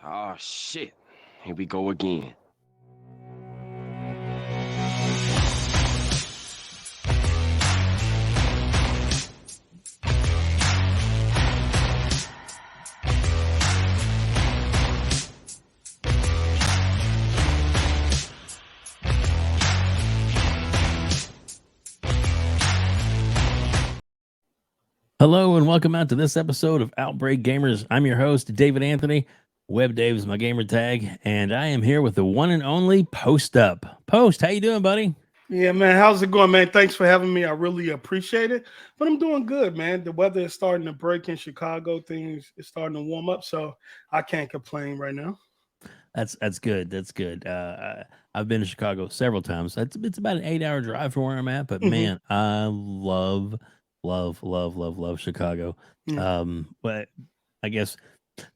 Oh shit. Here we go again. Hello and welcome out to this episode of Outbreak Gamers. I'm your host, David Anthony. WEBDAVE is my gamer tag, and I am here with the one and only Post Up. Post, how you doing, buddy? Yeah, man. How's it going, man? Thanks for having me. I really appreciate it. But I'm doing good, man. The weather is starting to break in Chicago. Things is starting to warm up, so I can't complain right now. That's good. That's good. I've been to Chicago several times. It's about an 8 hour drive from where I'm at, but Hmm. man, I love Chicago. Yeah. But I guess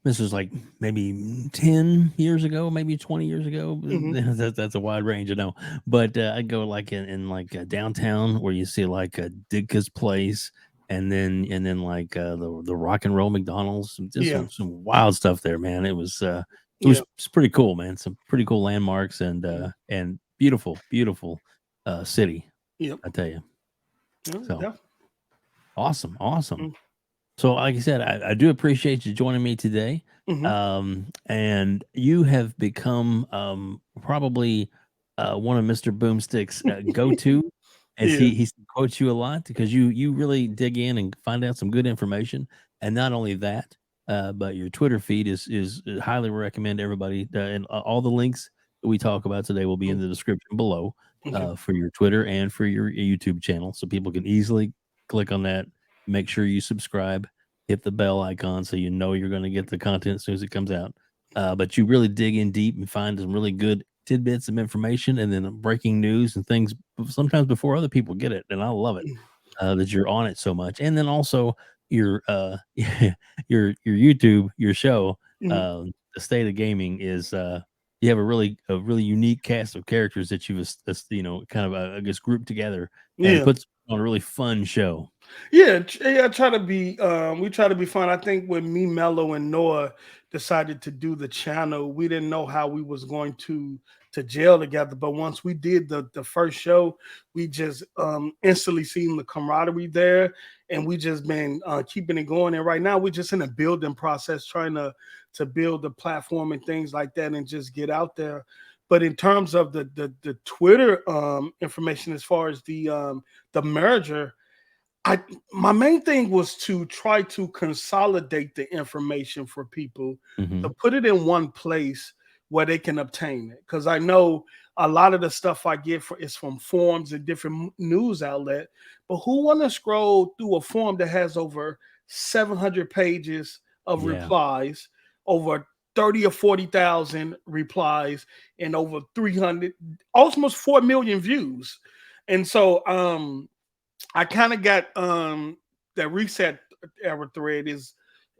this was like maybe 10 years ago, maybe 20 years ago. Hmm. That's a wide range, I know. But I'd go like in like downtown where you see like Digka's place and then like the rock and roll McDonald's. Just Yeah. some wild stuff there, man. Yeah. It's pretty cool, man. Some pretty cool landmarks and beautiful city, Yeah. I tell you. Yeah. So Yeah. awesome. So, like I said, I do appreciate you joining me today. Mm-hmm. And you have become probably one of Mr. Boomstick's go-to, as Yeah. he quotes you a lot because you really dig in and find out some good information. And not only that, but your Twitter feed is highly recommend everybody. And all the links that we talk about today will be in the description below Okay. for your Twitter and for your YouTube channel, so people can easily click on that. Make sure you subscribe, hit the bell icon so you know you're going to get the content as soon as it comes out. But you really dig in deep and find some really good tidbits of information and then breaking news and things sometimes before other people get it. And I love it that you're on it so much. And then also your your YouTube, your show, Hmm. the state of gaming is you have a really unique cast of characters that you've kind of I guess grouped together and Yeah. puts on a really fun show. Yeah, I try to be we try to be fun. I think when me, Mello, and Noah decided to do the channel, we didn't know how we was going to jail together. But once we did the first show, we just instantly seen the camaraderie there, and we just been keeping it going. And right now we're just in a building process, trying to build the platform and things like that and just get out there. But in terms of the Twitter information as far as the merger, I my main thing was to try to consolidate the information for people to Mhm. put it in one place where they can obtain it. Because I know a lot of the stuff I get is from forums and different news outlet, but who want to scroll through a forum that has over 700 pages of Yeah. replies, over 30 or 40,000 replies, and over 300, almost 4 million views. And so I kind of got that reset era thread is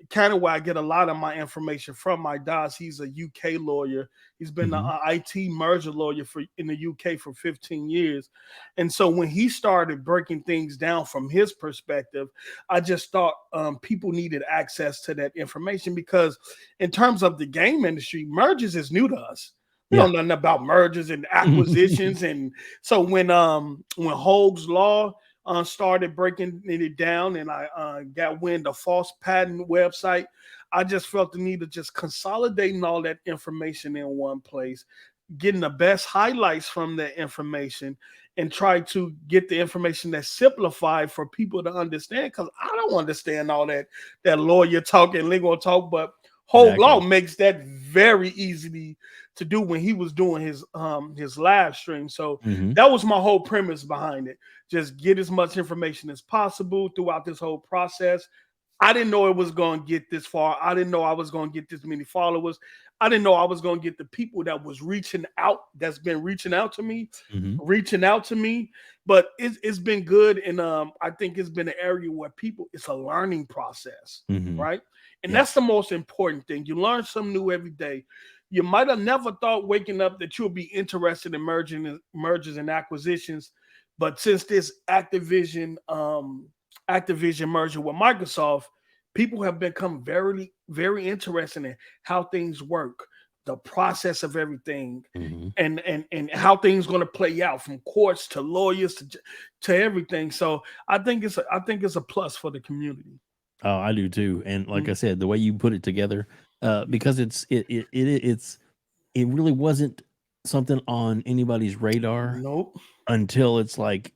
kind of where I get a lot of my information from. My DOS, he's a UK lawyer. He's been an Mhm. IT merger lawyer for in the UK for 15 years. And so when he started breaking things down from his perspective, I just thought people needed access to that information because in terms of the game industry, mergers is new to us. We Yeah. don't know nothing about mergers and acquisitions. And so when Hoag's Law started breaking it down and I got wind of false patent website, I just felt the need of just consolidating all that information in one place, getting the best highlights from that information, and try to get the information that's simplified for people to understand. Because I don't understand all that lawyer talk and legal talk, but Whole Law Exactly. makes that very easy to do when he was doing his live stream. So Mhm. that was my whole premise behind it. Just get as much information as possible throughout this whole process. I didn't know it was going to get this far. I didn't know I was going to get this many followers. I didn't know I was going to get the people that was reaching out, that's been Mhm. reaching out to me. But it's been good. And I think it's been an area where people, it's a learning process, Mhm. right? And that's the Yes. most important thing. You learn something new every day. You might have never thought waking up that you'll be interested in mergers and acquisitions. But since this Activision merger with Microsoft, people have become very, very interested in how things work, the process of everything, and how things going to play out from courts to lawyers to everything. So I think it's a plus for the community. Oh, I do too. And like I said, the way you put it together, because it really wasn't something on anybody's radar Nope. until it's like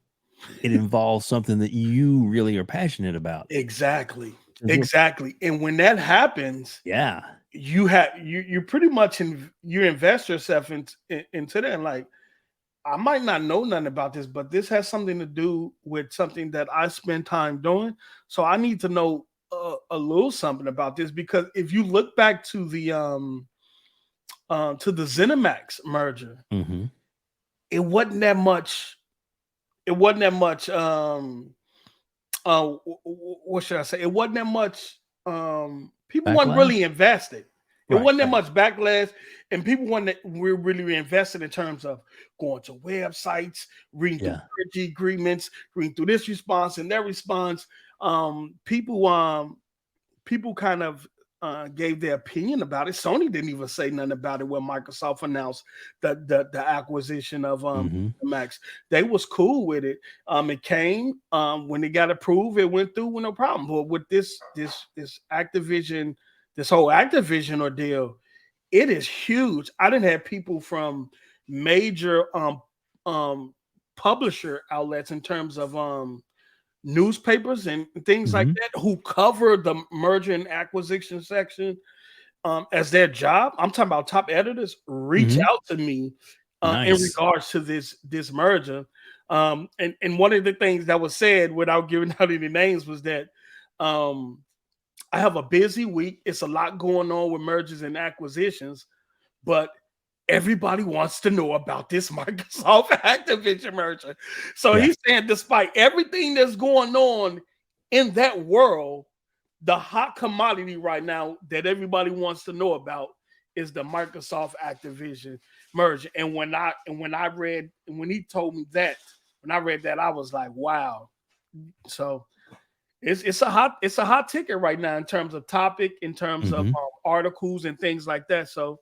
it involves something that you really are passionate about. Exactly. Exactly. And when that happens, Yeah. you pretty much you invest yourself into that. And like, I might not know nothing about this, but this has something to do with something that I spend time doing. So I need to know a little something about this, because if you look back to the ZeniMax merger, it wasn't that much. It wasn't that much. What should I say? It wasn't that much. People weren't really invested. It wasn't that much backlash, and people were really invested in terms of going to websites, reading through energy agreements, reading through this response and that response. People kind of gave their opinion about it. Sony didn't even say nothing about it when Microsoft announced the acquisition of Max. They was cool with it. It came when it got approved. It went through with no problem. But with this Activision, this whole Activision ordeal, it is huge. I didn't have people from major publisher outlets in terms of newspapers and things like that who cover the merger and acquisition section as their job. I'm talking about top editors reach out to me in regards to this merger. And one of the things that was said without giving out any names was that I have a busy week. It's a lot going on with mergers and acquisitions, but everybody wants to know about this Microsoft Activision merger. So he's saying, despite everything that's going on in that world, the hot commodity right now that everybody wants to know about is the Microsoft Activision merger. And when he told me that, when I read that, I was like, wow. So it's a hot ticket right now in terms of topic, in terms of articles and things like that. So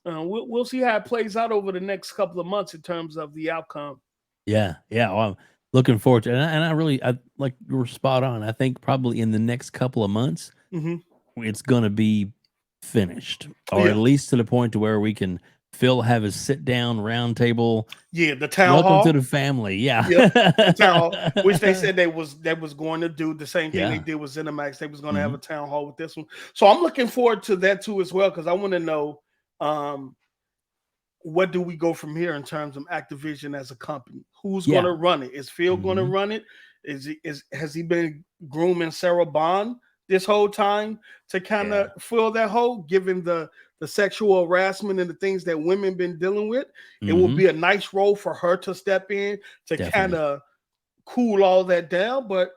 we'll see how it plays out over the next couple of months in terms of the outcome. Yeah. Well, I'm looking forward to it. And I like, you were spot on. I think probably in the next couple of months, it's going to be finished, or at least to the point to where we can have a sit down round table. Yeah, the town hall. Welcome to the family. Yeah. The town hall, which they said they was going to do the same thing they did with ZeniMax. They was going to have a town hall with this one. So I'm looking forward to that too as well, because I want to know what do we go from here in terms of Activision as a company? Who's going to run it? Is Phil going to run it? Has he been grooming Sarah Bond this whole time to kind of fill that hole, given the sexual harassment and the things that women been dealing with? It will be a nice role for her to step in to kind of cool all that down. But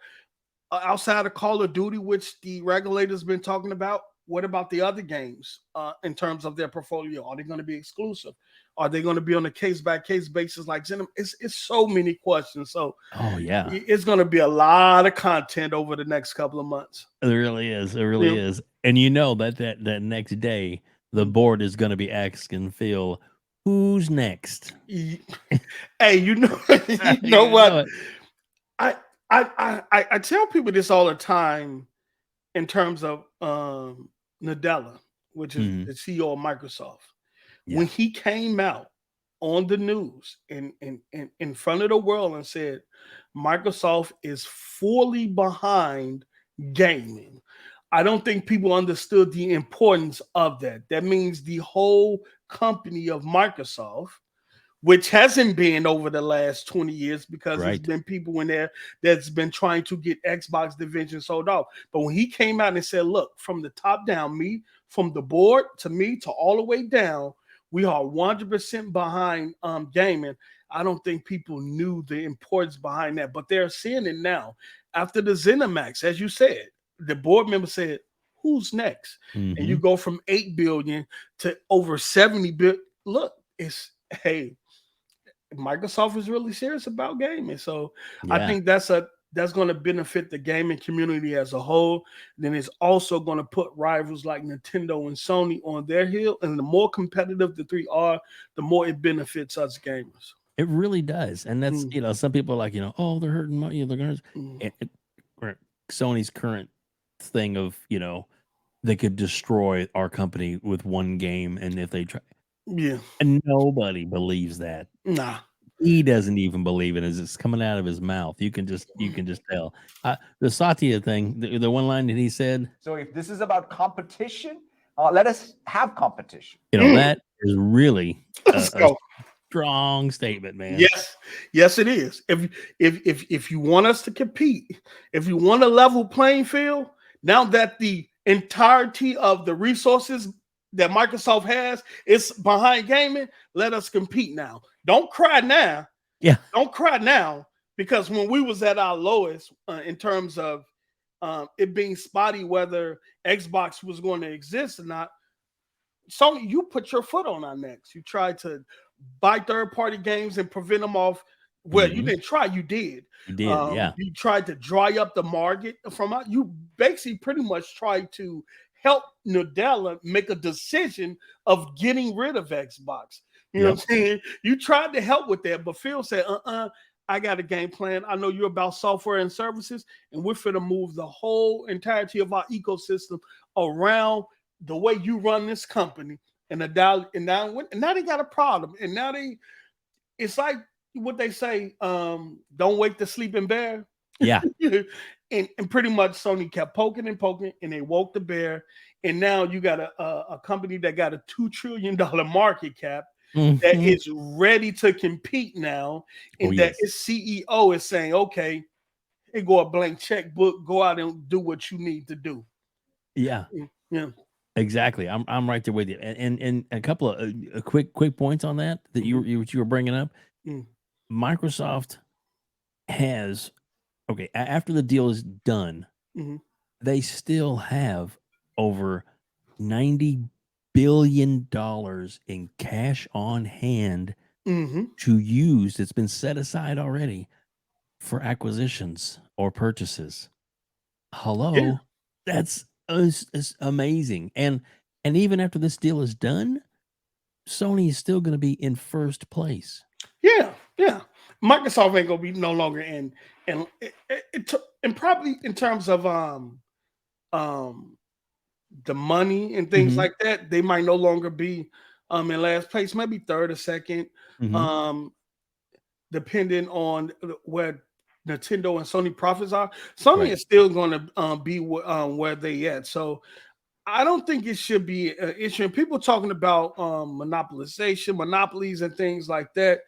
outside of Call of Duty, which the regulators been talking about, what about the other games in terms of their portfolio? Are they going to be exclusive? Are they going to be on a case-by-case basis like Zenom? It's so many questions. So it's going to be a lot of content over the next couple of months. It really is. It really is. And you know that next day, the board is going to be asking Phil, who's next? Hey, you know what? I tell people this all the time in terms of Nadella, which is the CEO of Microsoft. When he came out on the news in front of the world and said Microsoft is fully behind gaming, I don't think people understood the importance of that. That means the whole company of Microsoft, which hasn't been over the last 20 years, because there's been people in there that's been trying to get Xbox division sold off. But when he came out and said, look, from the top down, me, from the board to me to all the way down, we are 100% behind gaming. I don't think people knew the importance behind that, but they're seeing it now. After the ZeniMax, as you said, the board member said, who's next? And you go from 8 billion to over 70 billion. Look, Microsoft is really serious about gaming. So I think that's that's going to benefit the gaming community as a whole. Then it's also going to put rivals like Nintendo and Sony on their heel. And the more competitive the three are, the more it benefits us gamers. It really does. And that's, Mm. some people are like, oh, they're hurting money. They're going Mm. to, Sony's current thing of, they could destroy our company with one game. And if they try, Yeah. and nobody believes that. Nah. He doesn't even believe it as it's coming out of his mouth. You can just tell. The Satya thing, the one line that he said. So if this is about competition, let us have competition. That is really Let's a go. strong statement, man. Yes, it is. If you want us to compete, if you want a level playing field, now that the entirety of the resources that Microsoft has is behind gaming, let us compete now. Don't cry now. Yeah. Don't cry now, because when we was at our lowest in terms of it being spotty whether Xbox was going to exist or not, Sony, you put your foot on our necks. You tried to buy third-party games and prevent them off. Well, you didn't try. You did. You did, yeah. You tried to dry up the market from out. You basically pretty much tried to help Nadella make a decision of getting rid of Xbox. You know what I'm saying? You tried to help with that, but Phil said, I got a game plan. I know you're about software and services, and we're going to move the whole entirety of our ecosystem around the way you run this company. And now they got a problem. And now it's like what they say, don't wake the sleeping bear. Yeah. and pretty much Sony kept poking and they woke the bear. And now you got a company that got a $2 trillion market cap that is ready to compete now. And that its CEO is saying, okay, here go a blank checkbook, go out and do what you need to do. Yeah. Yeah. Exactly. I'm right there with you. And a couple of quick points on that you were bringing up. Microsoft has, after the deal is done, they still have over $90 billion in cash on hand to use. It's been set aside already for acquisitions or purchases. Hello, that's amazing. And even after this deal is done, Sony is still going to be in first place. Yeah. Microsoft ain't gonna be no longer in, and probably in terms of the money and things like that, they might no longer be in last place, maybe third or second, depending on where Nintendo and Sony profits are. Sony is still going to be where they at. So I don't think it should be an issue. And people talking about monopolization, monopolies, and things like that.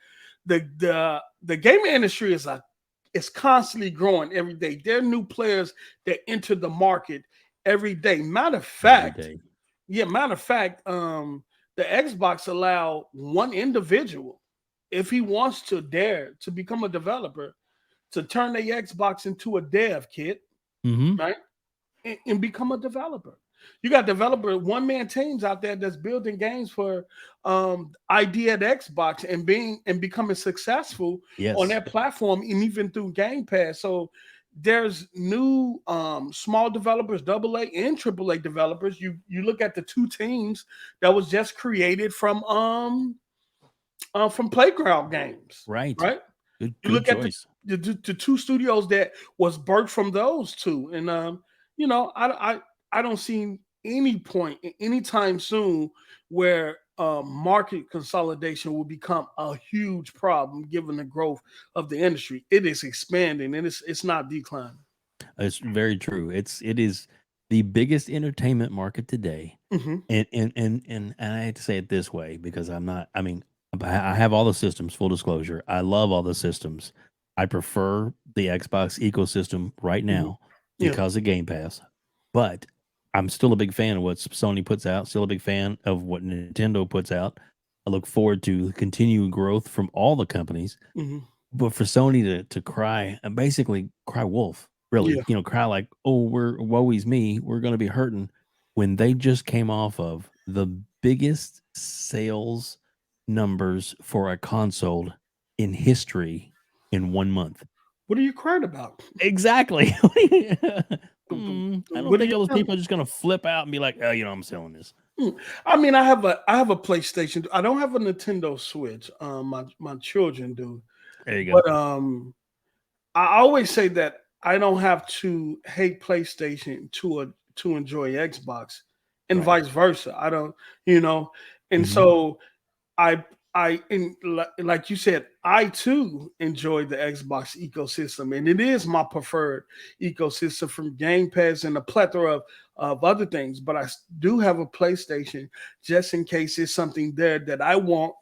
The gaming industry is constantly growing every day. There are new players that enter the market every day. Matter of fact, the Xbox allow one individual, if he wants to dare to become a developer, to turn their Xbox into a dev kit, right, and become a developer. You got developer one-man teams out there that's building games for ID at Xbox and becoming successful on that platform, and even through Game Pass. So there's new small developers, AA and AAA developers. You look at the two teams that was just created from Playground Games, right? Good look choice. At the two studios that was birthed from those two, and I don't see any point anytime soon where market consolidation will become a huge problem given the growth of the industry. It is expanding and it's not declining. It's very true. It is the biggest entertainment market today. And I hate to say it this way because I have all the systems, full disclosure. I love all the systems. I prefer the Xbox ecosystem right now because of Game Pass. But I'm still a big fan of what Sony puts out, still a big fan of what Nintendo puts out. I look forward to continued growth from all the companies. But for Sony to cry, and basically cry wolf, really, cry like, oh, woe is me, we're going to be hurting, when they just came off of the biggest sales numbers for a console in history in 1 month. What are you crying about? Exactly. I don't What are think you all those telling people are just gonna flip out and be like, "Oh, I'm selling this." I mean, I have a PlayStation. I don't have a Nintendo Switch. My children do, There you go. but I always say that I don't have to hate PlayStation to enjoy Xbox, and Right. vice versa. I don't, and Mhm. so I like you said, I too enjoy the Xbox ecosystem, and it is my preferred ecosystem from Game Pass and a plethora of other things. But I do have a PlayStation just in case there's something there that I want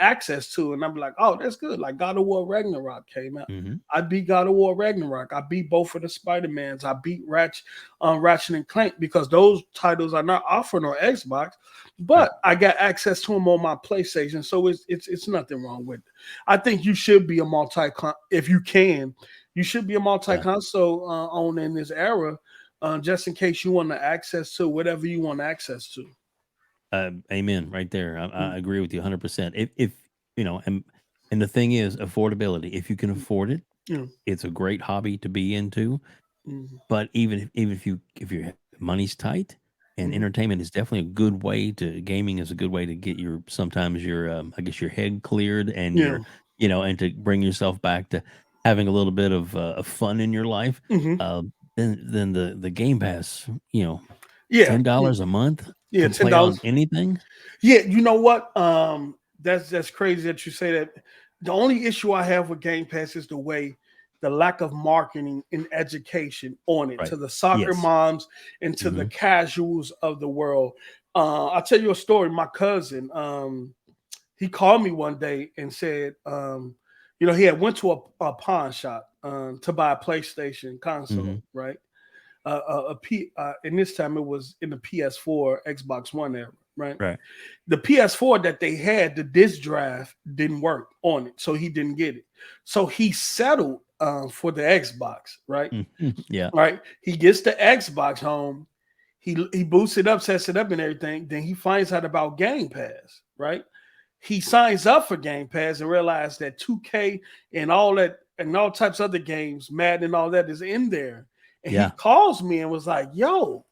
access to, and I'm like, oh, that's good. Like God of War Ragnarok came out. Mhm. I beat God of War Ragnarok. I beat both of the Spider-Mans. I beat Ratchet and Clank because those titles are not offered on Xbox, but I got access to them on my PlayStation. So it's nothing wrong with it. I think you should be a if you can, you should be a multi-console owner in this era, just in case you want to access to whatever you want access to. Amen. Right there. I Mm. agree with you 100%. If and the thing is affordability. If you can afford it, Yeah. it's a great hobby to be into. Mhm. But even if your money's tight, and Mhm. entertainment is definitely a good way to gaming is a good way to get sometimes your I guess your head cleared and Yeah. and to bring yourself back to having a little bit of fun in your life. Mhm. Uh, then the Game Pass, Yeah. $10 a month Yeah. can ten play on dollars. anything. Yeah, you know what? That's crazy that you say that. The only issue I have with Game Pass is the lack of marketing and education on it Right. to the soccer Yes. moms and to the Mhm. casuals of the world. I'll tell you a story. My cousin, he called me one day and said, he had went to a pawn shop to buy a PlayStation console, Mhm. right? And this time it was in the PS4, Xbox One era, right? Right. The PS4 that they had, the disc drive didn't work on it, so he didn't get it. So he settled for the Xbox, right? Mhm. Yeah. Right. He gets the Xbox home. He boots it up, sets it up, and everything. Then he finds out about Game Pass, right? He signs up for Game Pass and realizes that 2K and all that and all types of other games, Madden and all that is in there. And he Yeah. calls me and was like, "Yo,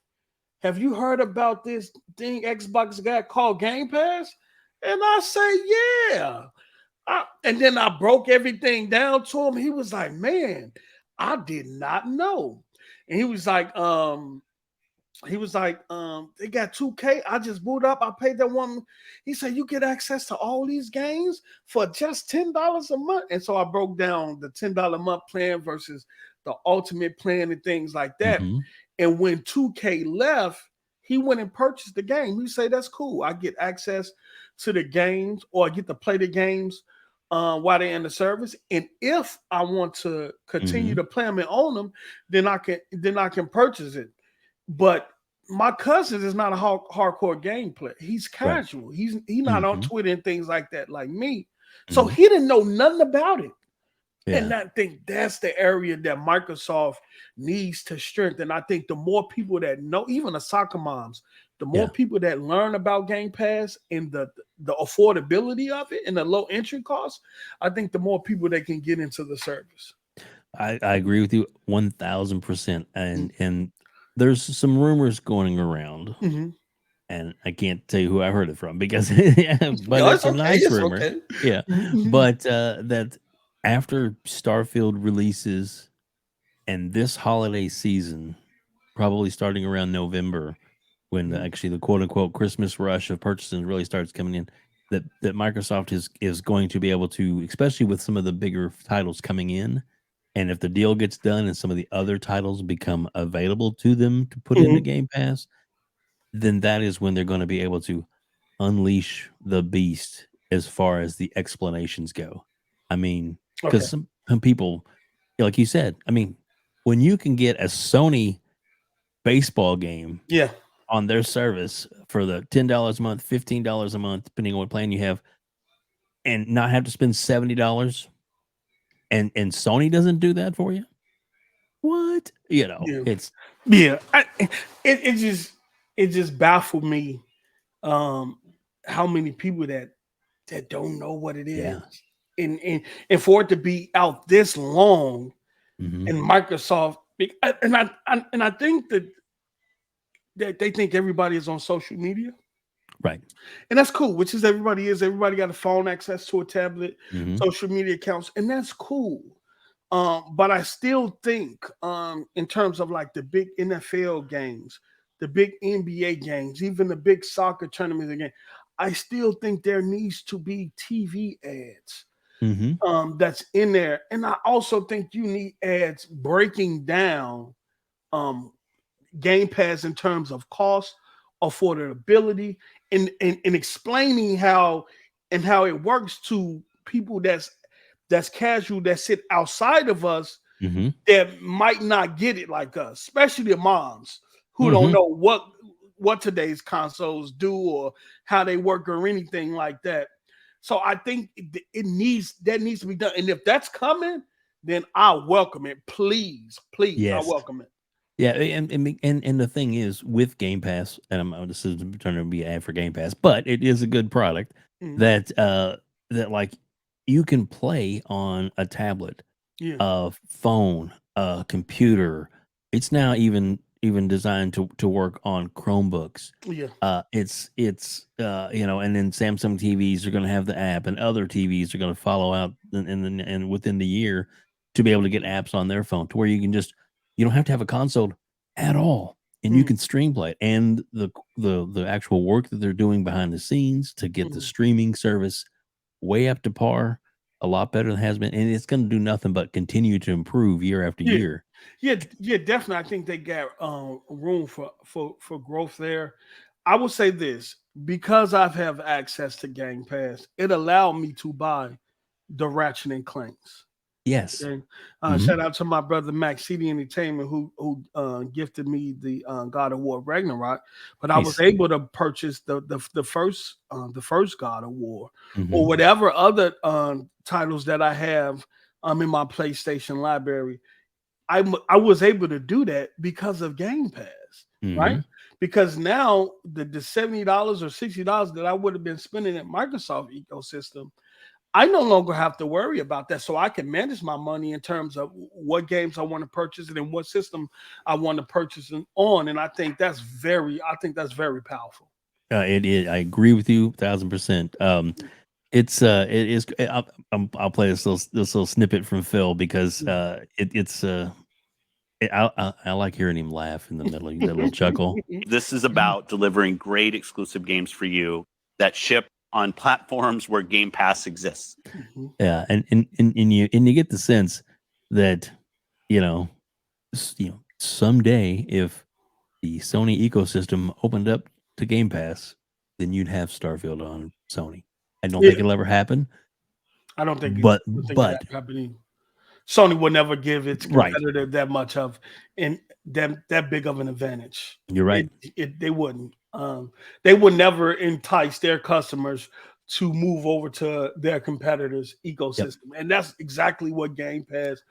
have you heard about this thing Xbox got called Game Pass?" And I say, "Yeah." And then I broke everything down to him. He was like, "Man, I did not know." And they got 2K. I just booted up. I paid that one. He said, you get access to all these games for just $10 a month. And so I broke down the $10 a month plan versus the ultimate plan and things like that. Mhm. And when 2K left, he went and purchased the game. He said, that's cool. I get access to the games, or I get to play the games while they're in the service. And if I want to continue Mhm. to play them and own them, then I can purchase it. But my cousin is not a hardcore game player. He's Right. casual. He's not on Mhm. Twitter and things like that like me. So Mhm. he didn't know nothing about it. And Yeah. I think that's the area that Microsoft needs to strengthen. I think the more people that know, even the soccer moms, the more Yeah. people that learn about Game Pass and the affordability of it and the low entry cost, I think the more people that can get into the service. I agree with you 1000%. Mm. And there's some rumors going around, Mm-hmm. and I can't tell you who I heard it from because yeah, but No, it's it's a okay. nice It's rumor. okay. Yeah. Mhm. But that after Starfield releases and this holiday season, probably starting around November, when Mhm. actually the quote unquote Christmas rush of purchasing really starts coming in, that Microsoft is going to be able to, especially with some of the bigger titles coming in, and if the deal gets done and some of the other titles become available to them to put into Mhm. Game Pass, then that is when they're going to be able to unleash the beast as far as the explanations go. I mean, Okay. because some people, like you said, I mean, when you can get a Sony baseball game Yeah. on their service for the $10 a month, $15 a month, depending on what plan you have, and not have to spend $70, and Sony doesn't do that for you. What? Yeah. It's Yeah. It just baffled me um how many people that don't know what it is. yeah. And for it to be out this long Mhm. and Microsoft, and I think that they think everybody is on social media, Right. and that's cool. Which is everybody is. Everybody got a phone, access to a tablet, Mhm. social media accounts, and that's cool. But I still think, in terms of like the big NFL games, the big NBA games, even the big soccer tournaments again, I still think there needs to be TV ads Mhm. that's in there. And I also think you need ads breaking down um, Game Pass in terms of cost, affordability, and explaining how it works to people that's casual, that sit outside of us, Mhm. that might not get it like us, especially the moms who don't Mhm. know what today's consoles do or how they work or anything like that. So I think it needs to be done. And if that's coming, then I welcome it. Please, I Yes. welcome it. Yeah, and the thing is with Game Pass, and this is trying to be an ad for Game Pass, but it is a good product Mhm. that that like you can play on a tablet, Yeah, a phone, a computer. It's now even designed to work on Chromebooks. yeah, It's you know, and then Samsung TVs are going to have the app, and other TVs are going to follow out and within the year to be able to get apps on their phone to where you don't have to have a console at all, and you mm, can stream play it. And the actual work that they're doing behind the scenes to get the mm. streaming service way up to par, a lot better than it has been, and it's going to do nothing but continue to improve year after Yeah, year. yeah, definitely. I think they got room for growth there. I will say this, because I've have access to Game Pass, it allowed me to buy the Ratchet and Clanks. Yes. Okay. Hmm. Shout out to my brother Max CD Entertainment who gifted me the God of War Ragnarok, but I was Nice. able to purchase the first God of War, or Hmm. whatever other titles that I have in my PlayStation library. I was able to do that because of Game Pass, right? Hmm. Because now the $70 or $60 that I would have been spending at Microsoft ecosystem, I no longer have to worry about that. So I can manage my money in terms of what games I want to purchase and in what system I want to purchase them on. And I think that's very powerful. It is. I agree with you 1,000%. It is. I'll play this little snippet from Phil because I like hearing him laugh in the middle. That little chuckle. This is about delivering great exclusive games for you that ship on platforms where Game Pass exists. Mhm. Yeah, and you get the sense that you know someday if the Sony ecosystem opened up to Game Pass, then you'd have Starfield on Sony. I don't Yeah, think it'll ever happen, I don't think it but happening. Sony will never give its right, competitor that much of and that big of an advantage. you're right. They wouldn't. They would never entice their customers to move over to their competitors' Yep. ecosystem, and that's exactly what Game Pass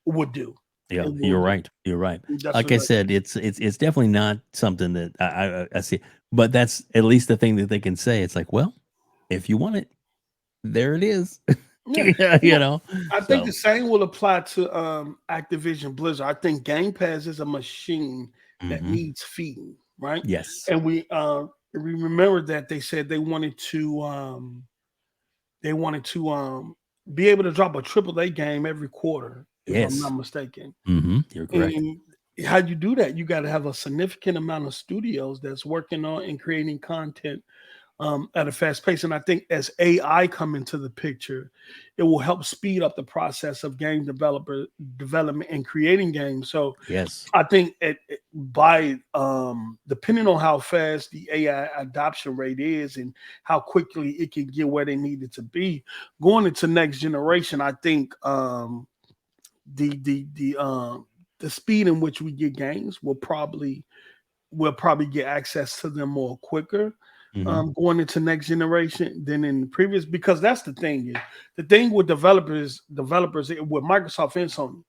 would do. Yeah, It will you're do. right. You're right. That's Like what I I said, it's definitely not something that I see, but that's at least the thing that they can say. It's like, well, if you want it, there it is. yeah. you Yeah. know. I think the So, same will apply to Activision Blizzard. I think Game Pass is a machine that mhm. needs feeding, right? Yes, And we remember that they said they wanted to be able to drop a AAA game every quarter, if I'm not yes, mistaken. you're correct. And how you do that, you got to have a significant amount of studios that's working on and creating content at a fast pace. And I think as AI come into the picture, it will help speed up the process of game development and creating games. So Yes, I think by depending on how fast the AI adoption rate is and how quickly it can get where they need it to be, going into next generation, I think the the the um, the speed in which we get games will probably get access to them more quicker hmm going into next generation than in the previous, because that's the thing is the thing with developers with Microsoft and Sony,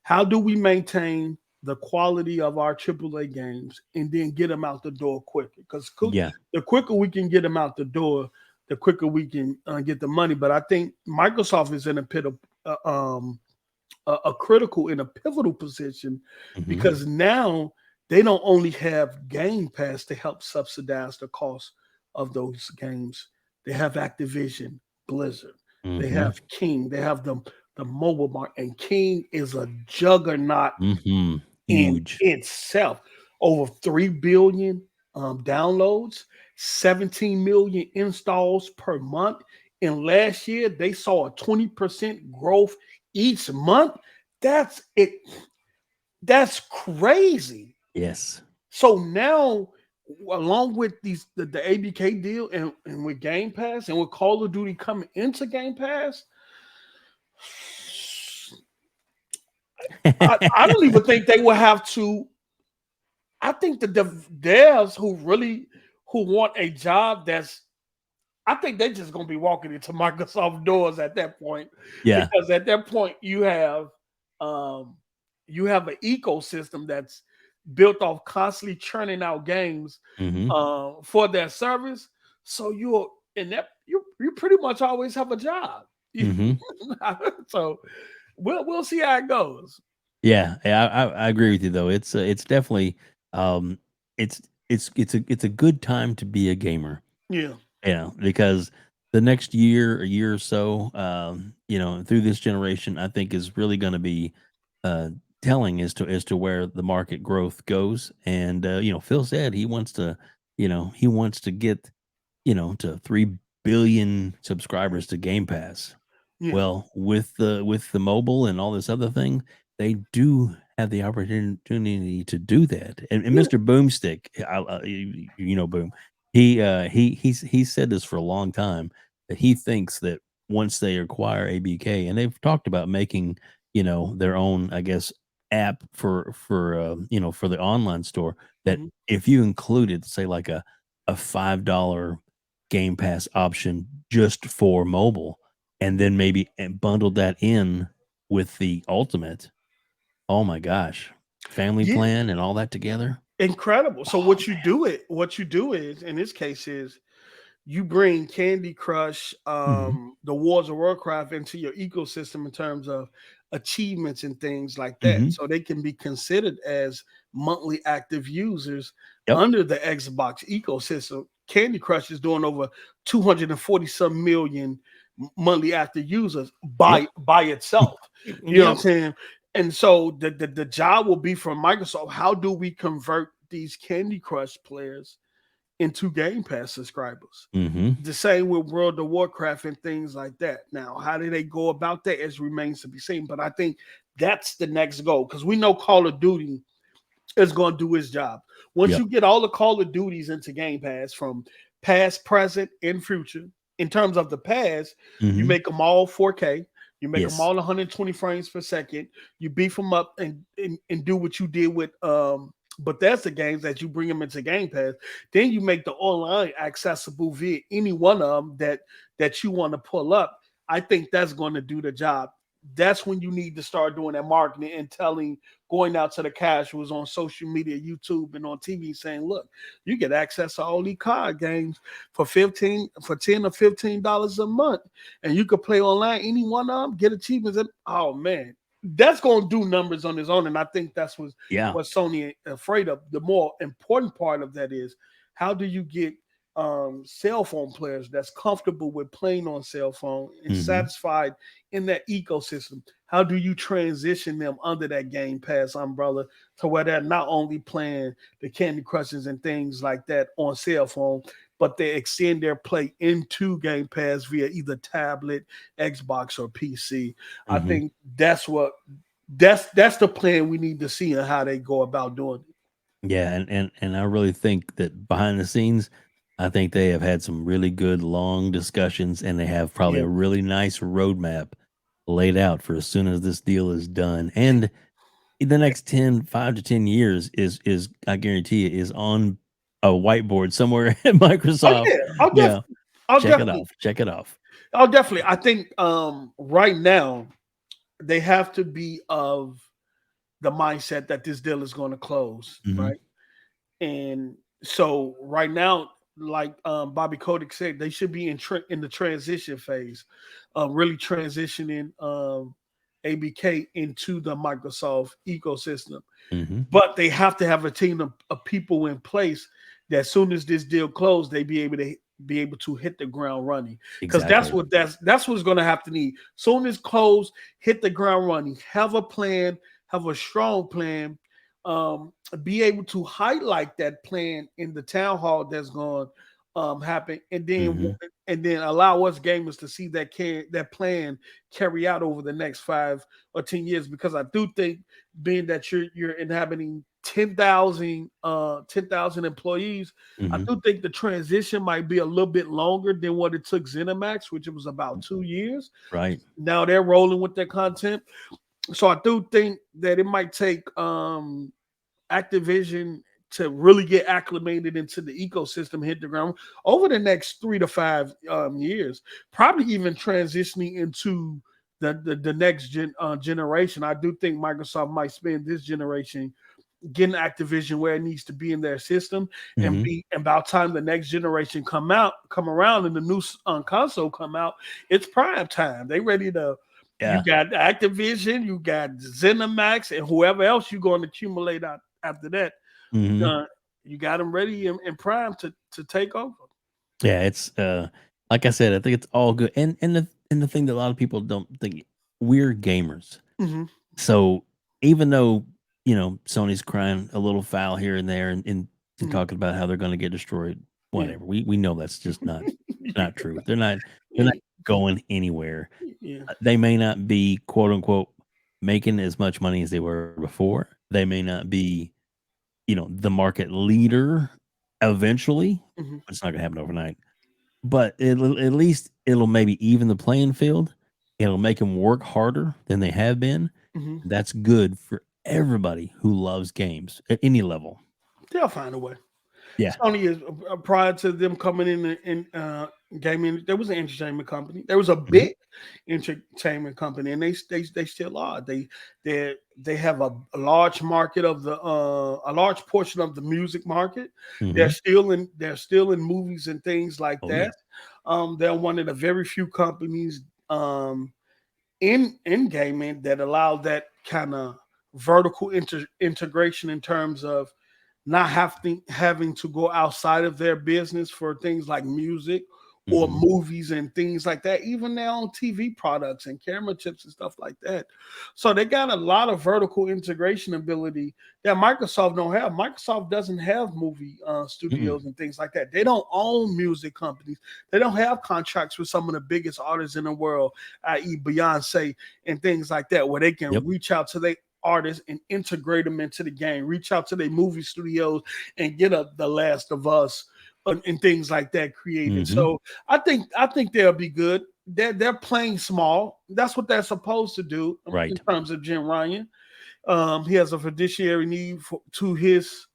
how do we maintain the quality of our AAA games and then get them out the door quicker? Because yeah, the quicker we can get them out the door, the quicker we can get the money. But I think Microsoft is in a pit of a critical in a pivotal position Mhm. because now they don't only have Game Pass to help subsidize the cost of those games. They have Activision, Blizzard, they Mhm. have King, they have the mobile market, and King is a juggernaut Mhm. in Huge. itself. Over 3 billion downloads, 17 million installs per month. And last year, they saw a 20% growth each month. That's it. That's crazy. Yes. So now, along with the ABK deal and with Game Pass and with Call of Duty coming into Game Pass, I don't even think they will have to. I think the devs who want a job I think they're just gonna be walking into Microsoft doors at that point. Yeah. Because at that point um an ecosystem that's built off constantly churning out games Mhm. for their service. So you pretty much always have a job. Mhm. So we'll see how it goes. Yeah, I agree with you though. It's definitely um it's it's a good time to be a gamer. Yeah. You know, because the next year, a year or so, you know, through this generation, I think is really going to be uh, telling as to where the market growth goes. And you know, Phil said he wants to, you know, he wants to get, you know, to 3 billion subscribers to Game Pass. Yeah. Well, with the mobile and all this other thing, they do have the opportunity to do that. And Yeah. Mr. Boomstick, you know Boom, he's said this for a long time that he thinks that once they acquire ABK, and they've talked about making, you know, their own, I guess, app for you know, for the online store, that Mhm. if you included, say, like a $5 Game Pass option just for mobile, and then maybe bundled that in with the ultimate. Oh my gosh. Family Yeah. plan and all that together. Incredible. So Oh what you do is in this case is you bring Candy Crush, man. the Wars of Warcraft into your ecosystem in terms of achievements and things like Mhm. that. Mhm. So they can be considered as monthly active users Yep. under the Xbox ecosystem. Candy Crush is doing over 240 some million monthly active users Yep. by itself. You know what I'm Yep. saying? And so the job will be for Microsoft. How do we convert these Candy Crush players into Game Pass subscribers? Mhm. The same with World of Warcraft and things like that. Now, how do they go about that? It remains to be seen. But I think that's the next goal because we know Call of Duty is going to do its job. Once Yep. you get all the Call of Duties into Game Pass from past, present, and future, in terms of the past, you Mhm. make them all 4K. You make them Yes. all 120 frames per second. You beef them up and do what you did with Bethesda games that you bring them into Game Pass. Then you make the online accessible via any one of them that you want to pull up. I think that's going to do the job. That's when you need to start doing that marketing and going out to the casuals on social media, YouTube, and on TV, saying, "Look, you get access to all these card games for $10 or $15 a month, and you could play online any one of them, get achievements." And oh man, that's going to do numbers on its own. And I think that's Yeah. what Sony afraid of. The more important part of that is how do you get cell phone players that's comfortable with playing on cell phone and Mhm. satisfied in that ecosystem? How do you transition them under that Game Pass umbrella to where they're not only playing the Candy Crushes and things like that on cell phone, but they extend their play into Game Pass via either tablet, Xbox, or PC? I Mhm. think that's the plan we need to see and how they go about doing it. Yeah, and I really think that behind the scenes, I think they have had some really good long discussions, and they have probably Yeah. a really nice roadmap laid out for as soon as this deal is done. And in the next 5 to 10 years is I guarantee you is on a whiteboard somewhere at Oh Microsoft. yeah, Yeah, I'll check it definitely, off. Check it off. I'll definitely. I think right now they have to be of the mindset that this deal is going to close, Mhm. right? And so right now, like Bobby Kotick said, they should be in the transition phase, really transitioning ABK into the Microsoft ecosystem. Mm-hmm. But they have to have a team of people in place that as soon as this deal closed, they be able to hit the ground running. Because Exactly. that's what's going to have to need. Soon as closed, hit the ground running. Have a plan. Have a strong plan. Be able to highlight that plan in the town hall that's going to happen, and then allow us gamers to see that plan carry out over the next 5 or 10 years. Because I do think, being that you're inhabiting 10,000 employees, I do think the transition might be a little bit longer than what it took ZeniMax, which it was about 2 years. Right. Now they're rolling with their content. So I do think that it might take Activision to really get acclimated into the ecosystem, hit the ground over the next 3 to 5 years, probably even transitioning into the next generation. I do think Microsoft might spend this generation getting Activision where it needs to be in their system, and about time the next generation come around and the new console come out, it's prime time. They ready to. Yeah. You got Activision, you got ZeniMax, and whoever else you're going to accumulate out after that. You got them ready and prime to take over. Yeah, it's like I said, I think it's all good. And the thing that a lot of people don't think, we're gamers. So even though, Sony's crying a little foul here and there and talking about how they're going to get destroyed, whatever. We know that's just not true. They're not going anywhere. They may not be, quote unquote, making as much money as they were before. They may not be, the market leader eventually. It's not gonna happen overnight, but at least it'll maybe even the playing field. It'll make them work harder than they have been. That's good for everybody who loves games at any level. They'll find a way. Yeah. Sony is prior to them coming in gaming, there was an entertainment company. There was a big entertainment company, and they still are. They have a large market of a large portion of the music market. They're still in movies and things like that. Yeah. They're one of the very few companies in gaming that allow that kind of vertical integration in terms of not having to go outside of their business for things like music or movies and things like that, even their own TV products and camera chips and stuff like that. So they got a lot of vertical integration ability that Microsoft don't have. Microsoft doesn't have movie studios and things like that. They don't own music companies. They don't have contracts with some of the biggest artists in the world, i.e. Beyonce and things like that, where they can reach out to their artists and integrate them into the game, reach out to their movie studios and get The Last of Us and things like that created. So I think they'll be good. They're playing small. That's what they're supposed to do, right? In terms of Jim Ryan, he has a fiduciary need to his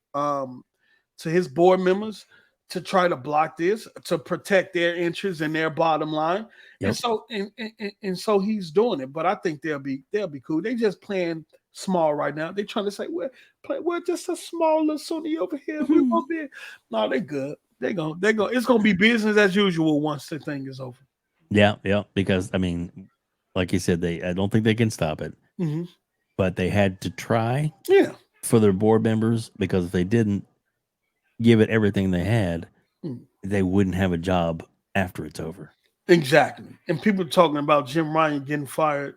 board members to try to block this, to protect their interests and their bottom line. And so he's doing it. But I think they'll be cool. They just playing small right now. They're trying to say we're just a small little Sony over here. We're gonna be no, they good. They're gonna it's gonna be business as usual once the thing is over. Yeah, because I mean, like you said, I don't think they can stop it. But they had to try for their board members, because if they didn't give it everything they had, they wouldn't have a job after it's over. Exactly. And people talking about Jim Ryan getting fired.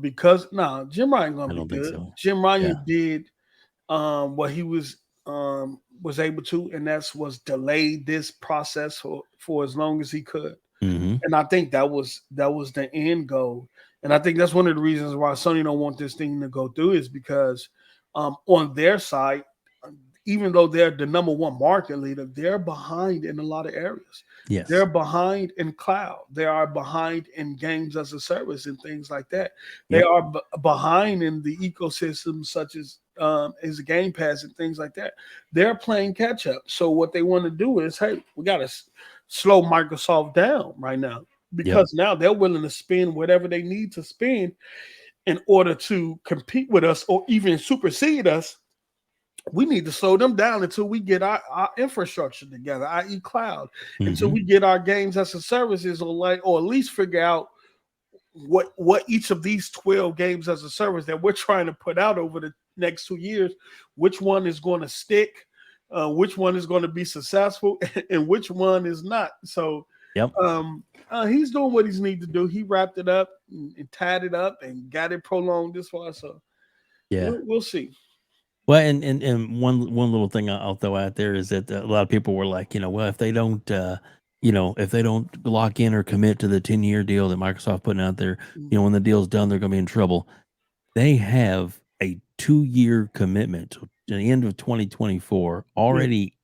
Because Jim Ryan gonna be good. So. Jim Ryan did what he was able to, and was delay this process for as long as he could. And I think that was the end goal. And I think that's one of the reasons why Sony don't want this thing to go through, is because on their side, even though they're the number one market leader, they're behind in a lot of areas. Yes. They're behind in cloud. They are behind in games as a service and things like that. They are behind in the ecosystem, such as Game Pass and things like that. They're playing catch up. So what they want to do is, hey, we got to slow Microsoft down right now, because now they're willing to spend whatever they need to spend in order to compete with us or even supersede us. We need to slow them down until we get our infrastructure together, i.e. cloud, until we get our games as a services or at least figure out what each of these 12 games as a service that we're trying to put out over the next 2 years, which one is going to stick, which one is going to be successful, and which one is not. So Yep. he's doing what he's need to do. He wrapped it up and tied it up and got it prolonged this far. So Yeah. we'll see. Well, and one little thing I'll throw out there is that a lot of people were like, well, if they don't, if they don't lock in or commit to the 10-year deal that Microsoft putting out there, when the deal's done, they're going to be in trouble. They have a 2-year commitment to the end of 2024 already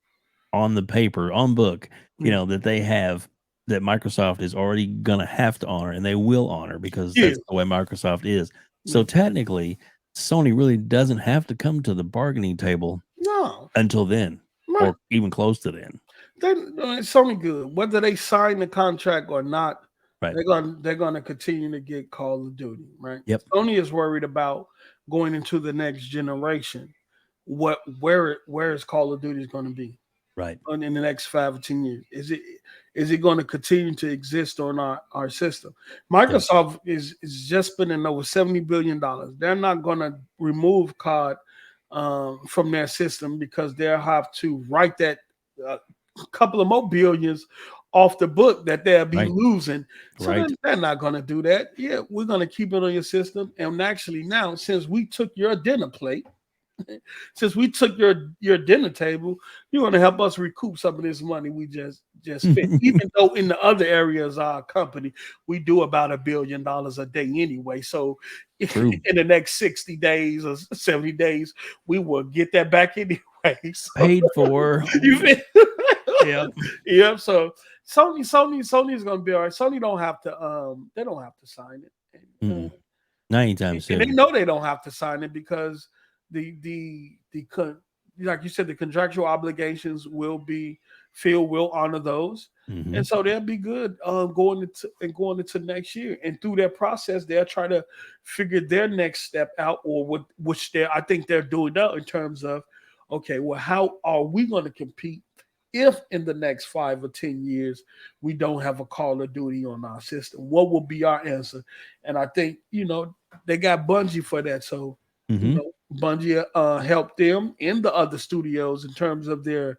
on the paper, on book, that they have, that Microsoft is already going to have to honor, and they will honor, because that's the way Microsoft is. So technically, Sony really doesn't have to come to the bargaining table until then, or even close to then. It's Sony good. Whether they sign the contract or not, right, they're gonna continue to get Call of Duty, right? Yep. Sony is worried about going into the next generation. Where is Call of Duty is going to be? Right. In the next 5 or 10 years. Is it going to continue to exist on our system? Microsoft is just spending over $70 billion. They're not going to remove COD from their system, because they'll have to write that couple of more billions off the book that they'll be losing. So they're not going to do that. Yeah, we're going to keep it on your system. And actually now, since we took your dinner plate, since we took your dinner table, you're going to help us recoup some of this money we just spent. Even though in the other areas of our company, we do about $1 billion a day anyway. So in the next 60 days or 70 days, we will get that back anyway. So, paid for. Yep. So Sony is going to be all right. Sony don't have to they don't have to sign it. Not anytime soon. And they know they don't have to sign it, because the like you said, the contractual obligations will be Phil will honor those, and so they'll be good going into next year. And through that process, they'll try to figure their next step out, or which I think they're doing now, in terms of, okay, well, how are we going to compete if in the next 5 or 10 years we don't have a Call of Duty on our system? What will be our answer? And I think they got Bungie for that, so Bungie helped them in the other studios in terms of their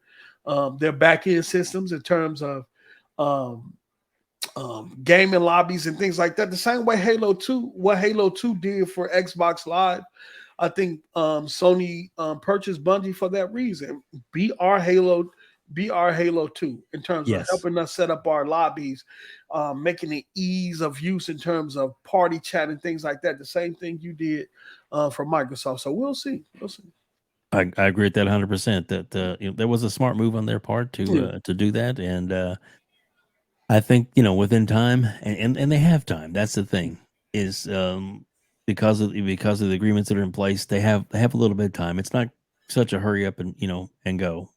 back end systems, in terms of gaming lobbies and things like that. The same way Halo 2 did for Xbox Live. I think Sony purchased Bungie for that reason. Be our Halo 2 in terms of helping us set up our lobbies, making it ease of use in terms of party chat and things like that. The same thing you did for Microsoft. So we'll see. I agree with that 100%. That there was a smart move on their part to do that, and I think within time, and they have time. That's the thing, is because of the agreements that are in place, they have a little bit of time. It's not such a hurry up and go.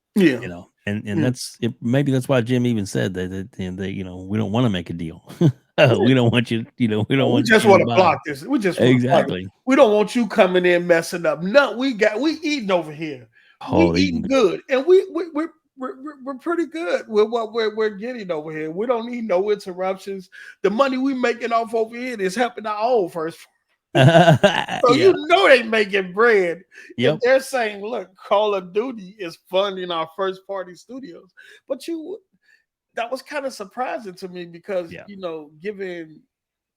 And that's it. Maybe that's why Jim even said that we don't want to make a deal. We don't want you. We don't want. We just want to block this. We just exactly. We don't want you coming in messing up. No, we eating over here. We eating good, and we're pretty good with what we're getting over here. We don't need no interruptions. The money we making off over here is helping our own first. So they making bread. Yep. And they're saying, look, Call of Duty is funding our first party studios. But that was kind of surprising to me, because given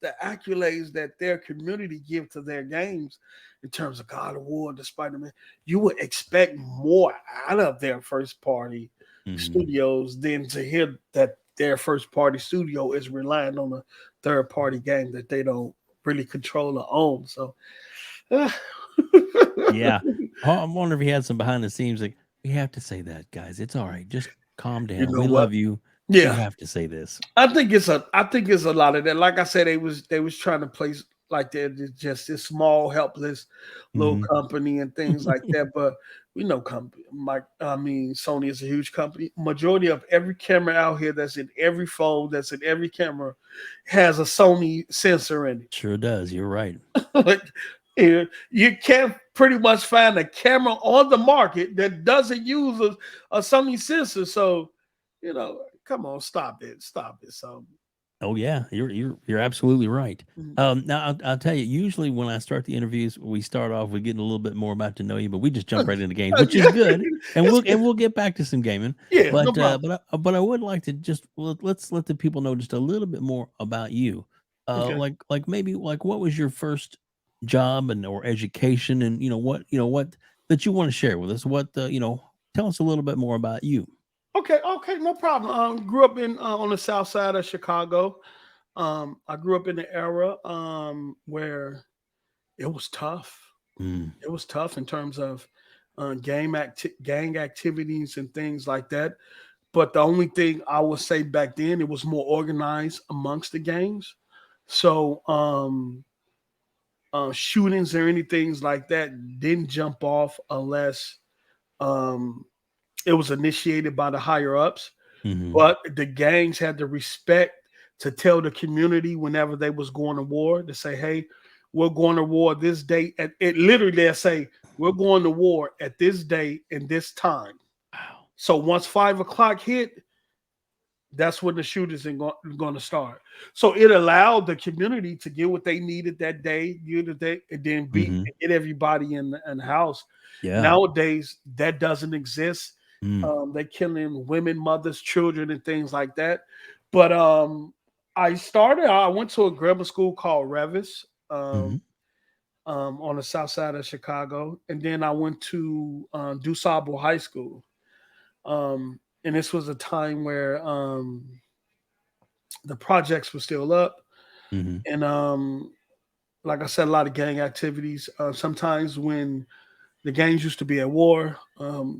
the accolades that their community give to their games in terms of God of War and the Spider-Man, you would expect more out of their first party studios than to hear that their first party studio is relying on a third party game that they don't really control or own. So yeah, I wonder if he had some behind the scenes, like, we have to say that, guys, it's all right, just calm down, we love you. You have to say this. I think it's a lot of that. Like I said, they was trying to place like they're just this small helpless little company and things like that, but Sony is a huge company. Majority of every camera out here that's in every phone, that's in every camera, has a Sony sensor in it. Sure does. You're right. You can't pretty much find a camera on the market that doesn't use a Sony sensor. So, come on, stop it. So Oh yeah, you're absolutely right. Now I'll tell you. Usually when I start the interviews, we start off with getting a little bit more about to know you, but we just jump right into games, which is good. And It's we'll get back to some gaming. Yeah, no But problem. but I would like to just let's let the people know just a little bit more about you. Okay. Like maybe like what was your first job and or education, and what that you want to share with us. What tell us a little bit more about you. Okay, no problem. Grew up in on the south side of Chicago. I grew up in the era where it was tough. Mm, It was tough in terms of gang activities and things like that. But the only thing I would say back then, it was more organized amongst the gangs. So shootings or anything like that didn't jump off unless um, it was initiated by the higher ups. hmm But the gangs had the respect to tell the community whenever they was going to war to say, "Hey, we're going to war this date." And it literally they'll say, "We're going to war at this date and this time." Wow. So once 5 o'clock hit, that's when the shooters are going to start. So it allowed the community to get what they needed that day, and then hmm get everybody in the house. Yeah. Nowadays, that doesn't exist. Mm, They're killing women, mothers, children, and things like that. But I went to a grammar school called Revis hmm on the south side of Chicago. And then I went to DuSable High School. And this was a time where the projects were still up. hmm And like I said, a lot of gang activities. Sometimes when the gangs used to be at war,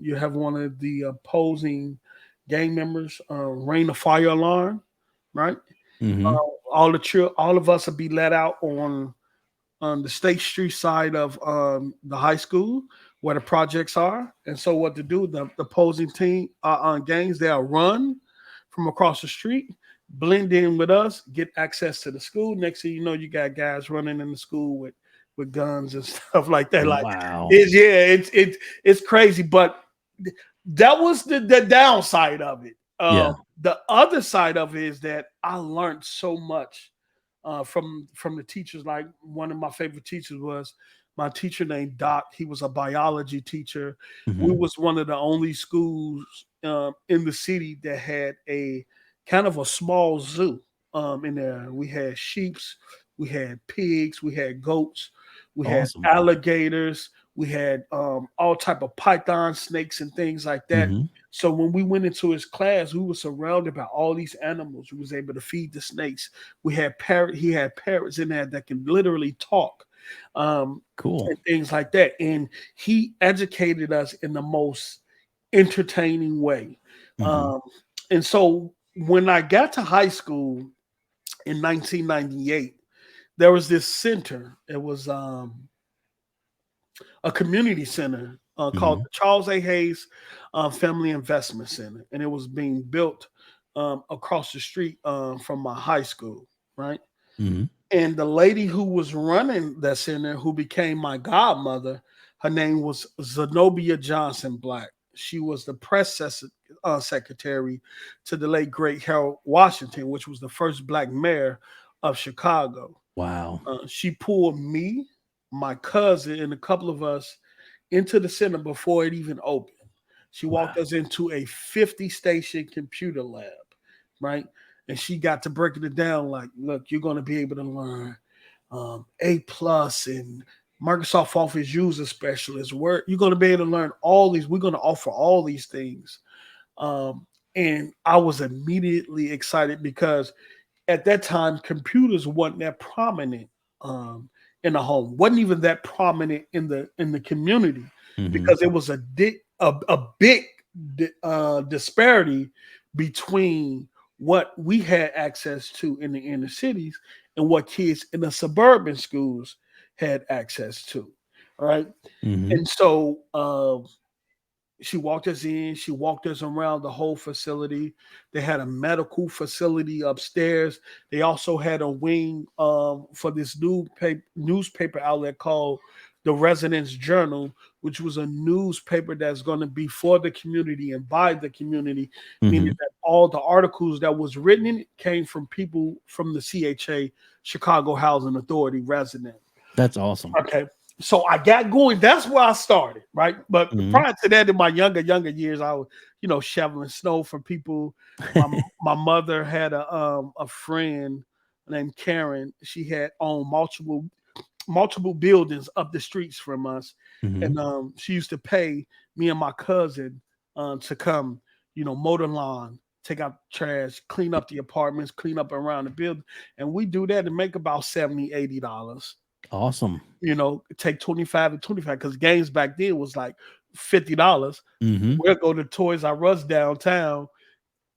you have one of the opposing gang members ring the fire alarm, right? hmm All of us would be let out on the State Street side of the high school where the projects are. And so what to do, the opposing team on gangs, they'll run from across the street, blend in with us, get access to the school. Next thing you know, you got guys running in the school with guns and stuff like that. Like Wow. it's crazy. But that was the downside of it. Yeah. The other side of it is that I learned so much from the teachers. Like one of my favorite teachers was my teacher named Doc. He was a biology teacher. We hmm was one of the only schools in the city that had a kind of a small zoo in there. We had sheeps, we had pigs, we had goats, we had Awesome. alligators, we had all type of python snakes and things like that. hmm So when we went into his class, we were surrounded by all these animals. We was able to feed the snakes. We had He had parrots in there that can literally talk, Cool. and things like that. And he educated us in the most entertaining way. hmm Um, and so when I got to high school in 1998, there was this center. It was a community center called hmm the Charles A. Hayes Family Investment Center, and it was being built across the street from my high school, right? hmm And the lady who was running that center, who became my godmother, her name was Zenobia Johnson Black. She was the secretary to the late great Harold Washington, which was the first black mayor of Chicago. Wow. She pulled me, my cousin, and a couple of us into the center before it even opened. She walked Wow. us into a 50 station computer lab, right? And she got to breaking it down like, look, you're going to be able to learn A plus and Microsoft Office user specialist. Where you're going to be able to learn all these. We're going to offer all these things. And I was immediately excited because at that time, computers wasn't that prominent in the home. wasn't even that prominent in the community hmm because it was a big disparity between what we had access to in the inner cities and what kids in the suburban schools had access to. All right. hmm And so she walked us in, she walked us around the whole facility. They had a medical facility upstairs. They also had a wing for this new newspaper outlet called the Residence Journal, which was a newspaper that's going to be for the community and by the community, meaning that all the articles that was written in it came from people from the CHA, Chicago Housing Authority resident. That's awesome. Okay. So I got going. That's where I started, right? But prior to that, in my younger years, I was, shoveling snow for people. My mother had a friend named Karen. She had owned multiple buildings up the streets from us, and she used to pay me and my cousin to come, mow the lawn, take out trash, clean up the apartments, clean up around the building, and we do that and make about $70-$80. Awesome. Take 25 and 25 because games back then was like $50. We'll go to Toys R Us downtown,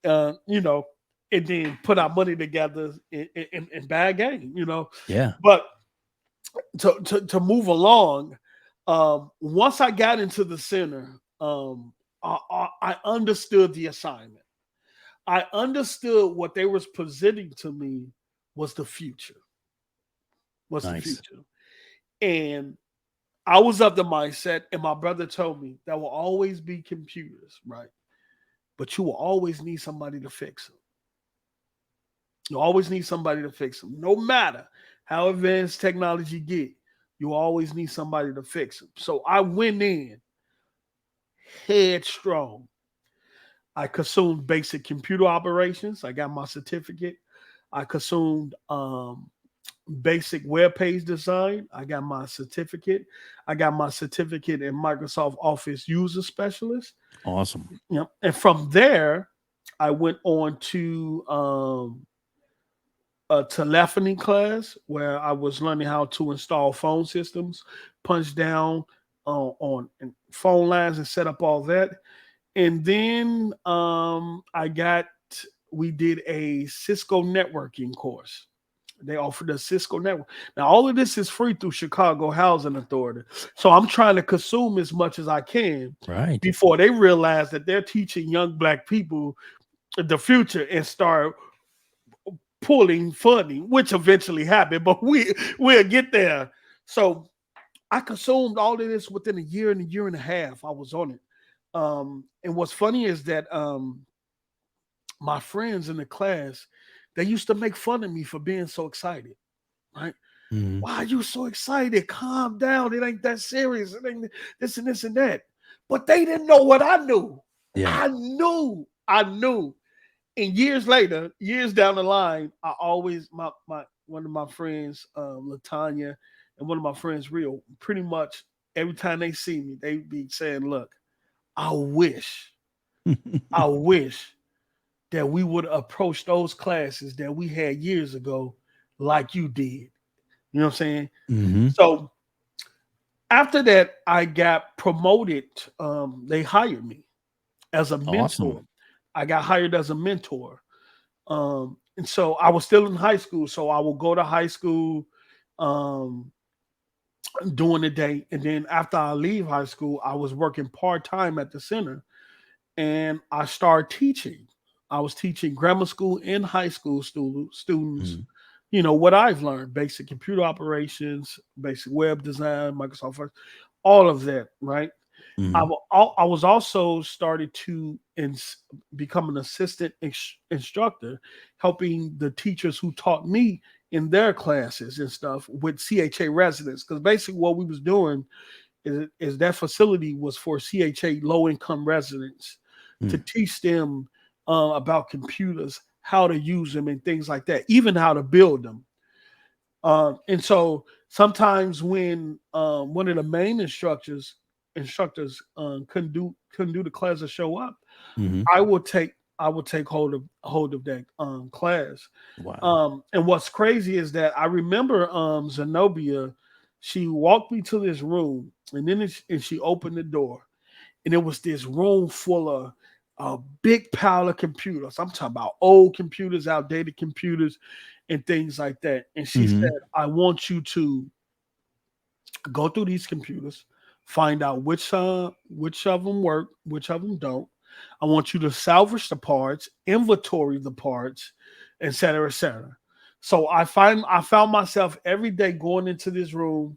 and then put our money together and buy a game, Yeah. But to move along, once I got into the center, I understood the assignment. I understood what they was presenting to me was the future. The future. And I was of the mindset, and my brother told me there will always be computers, right? But you will always need somebody to fix them. You always need somebody to fix them. No matter how advanced technology get, you always need somebody to fix them. So I went in headstrong. I consumed basic computer operations. I got my certificate. I consumed basic web page design. I got my certificate. I got my certificate in Microsoft Office User Specialist. Awesome. Yep. And from there, I went on to a telephony class where I was learning how to install phone systems, punch down on phone lines and set up all that. And then we did a Cisco networking course. They offered a Cisco network. Now, all of this is free through Chicago Housing Authority. So I'm trying to consume as much as I can before they realize that they're teaching young Black people the future and start pulling funding, which eventually happened, but we'll get there. So I consumed all of this within a year and a half. I was on it. And what's funny is that my friends in the class, they used to make fun of me for being so excited, right? Why are you so excited? Calm down. It ain't that serious. It ain't this and this and that. But they didn't know what I knew. Yeah. I knew. And years later, years down the line, I always, one of my friends, LaTanya, and one of my friends, Rio, pretty much every time they see me, they be saying, look, I wish that we would approach those classes that we had years ago like you did. You know what I'm saying? So after that, I got promoted. They hired me as a mentor. Awesome. I got hired as a mentor. And so I was still in high school. So I would go to high school during the day. And then after I leave high school, I was working part-time at the center. And I started teaching. I was teaching grammar school and high school students, what I've learned, basic computer operations, basic web design, Microsoft Office, all of that, right? I was also started to become an assistant instructor, helping the teachers who taught me in their classes and stuff with CHA residents. Because basically what we was doing is that facility was for CHA low-income residents to teach them about computers, how to use them and things like that, even how to build them. And so sometimes when one of the main instructors couldn't do the class or show up, I would take hold of that class. Wow. And what's crazy is that I remember Zenobia, she walked me to this room and then she opened the door and it was this room full of a big pile of computers. I'm talking about old computers, outdated computers, and things like that. And she said, I want you to go through these computers, find out which of them work, which of them don't. I want you to salvage the parts, inventory the parts, et cetera, et cetera. So I found myself every day going into this room,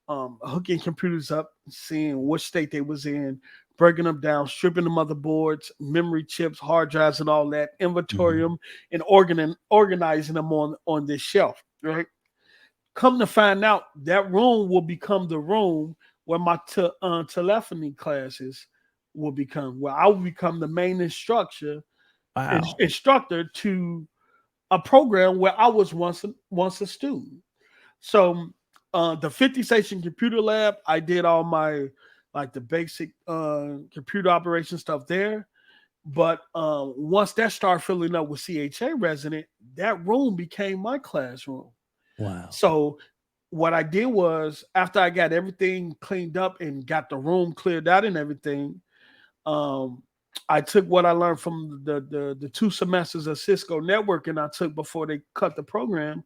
hooking computers up, seeing what state they was in, breaking them down, stripping the motherboards, memory chips, hard drives, and all that, inventory them, and organizing them on this shelf, right? Come to find out, that room will become the room where my telephony classes will become, where I will become the main instructor to a program where I was once a student. So the 50 station computer lab, I did all my like the basic computer operation stuff there. But once that started filling up with CHA resident, that room became my classroom. Wow. So what I did was, after I got everything cleaned up and got the room cleared out and everything, I took what I learned from the 2 semesters of Cisco networking I took before they cut the program.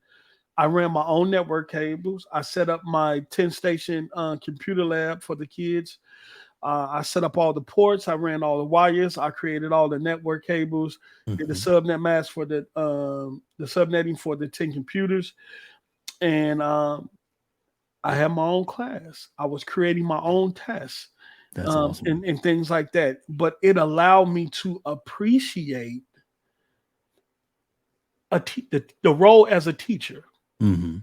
I ran my own network cables. I set up my 10 station computer lab for the kids. I set up all the ports. I ran all the wires. I created all the network cables. Did the subnet mask for the subnetting for the 10 computers. And I had my own class. I was creating my own tests. That's awesome. And things like that. But it allowed me to appreciate the role as a teacher. Mm-hmm.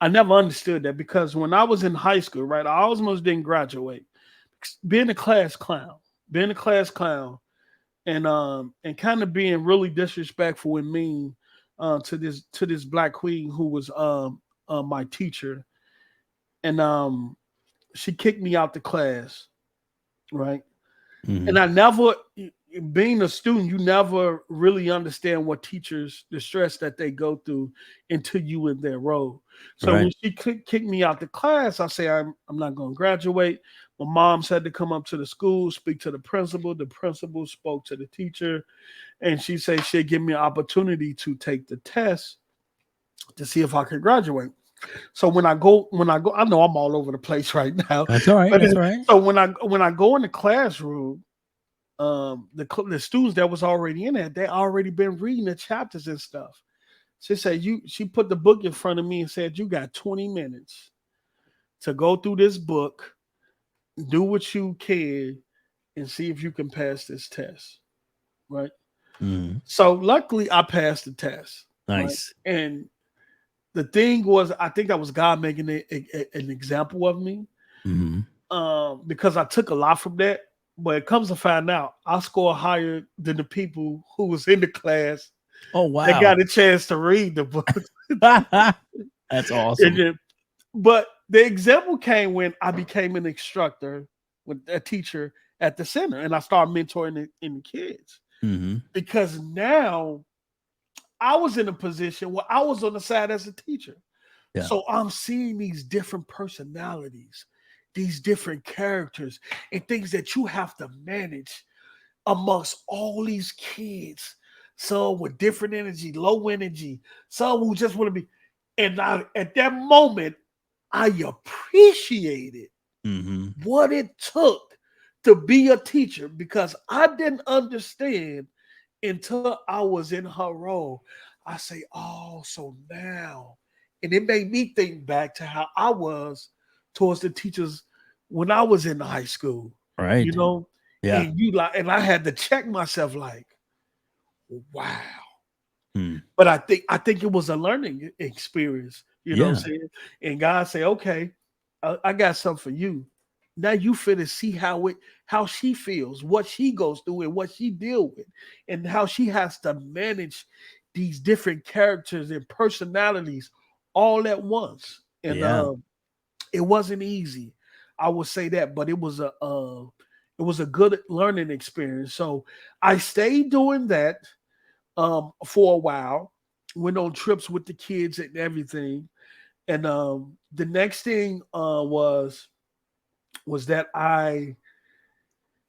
I never understood that, because when I was in high school, right, I almost didn't graduate. Being a class clown, and kind of being really disrespectful and mean to this black queen who was my teacher, and she kicked me out the class, right? Mm-hmm. And I never, being a student, you never really understand what teachers, the stress that they go through until you in their role. So when she kicked me out the class, I say, I'm not going to graduate. My mom had to come up to the school, speak to the principal. The principal spoke to the teacher, and she said she'd give me an opportunity to take the test to see if I could graduate. So when I go, I know I'm all over the place right now. That's all right. That's all right. So when I go in the classroom, the students that was already in there, they already been reading the chapters and stuff. She said, she put the book in front of me and said, you got 20 minutes to go through this book, do what you can, and see if you can pass this test. Right. Mm-hmm. So luckily I passed the test. Nice. Right? And the thing was, I think that was God making an example of me. Mm-hmm. Because I took a lot from that. But it comes to find out, I score higher than the people who was in the class. Oh, wow. They got a chance to read the book. That's awesome. But the example came when I became an instructor with a teacher at the center, and I started mentoring in the kids. Mm-hmm. Because now I was in a position where I was on the side as a teacher. Yeah. So I'm seeing these different personalities, these different characters, and things that you have to manage amongst all these kids. Some with different energy, low energy, some who just want to be. And at that moment, I appreciated what it took to be a teacher, because I didn't understand until I was in her role. I say, oh, so now. And it made me think back to how I was towards the teachers when I was in high school, right? You know, yeah. And I had to check myself, like, wow. But I think it was a learning experience, you know what I'm saying? And God say, okay, I got something for you. Now you fit to see how she feels, what she goes through, and what she deal with, and how she has to manage these different characters and personalities all at once. And it wasn't easy. I would say that, but it was a good learning experience. So I stayed doing that for a while, went on trips with the kids and everything. And the next thing was that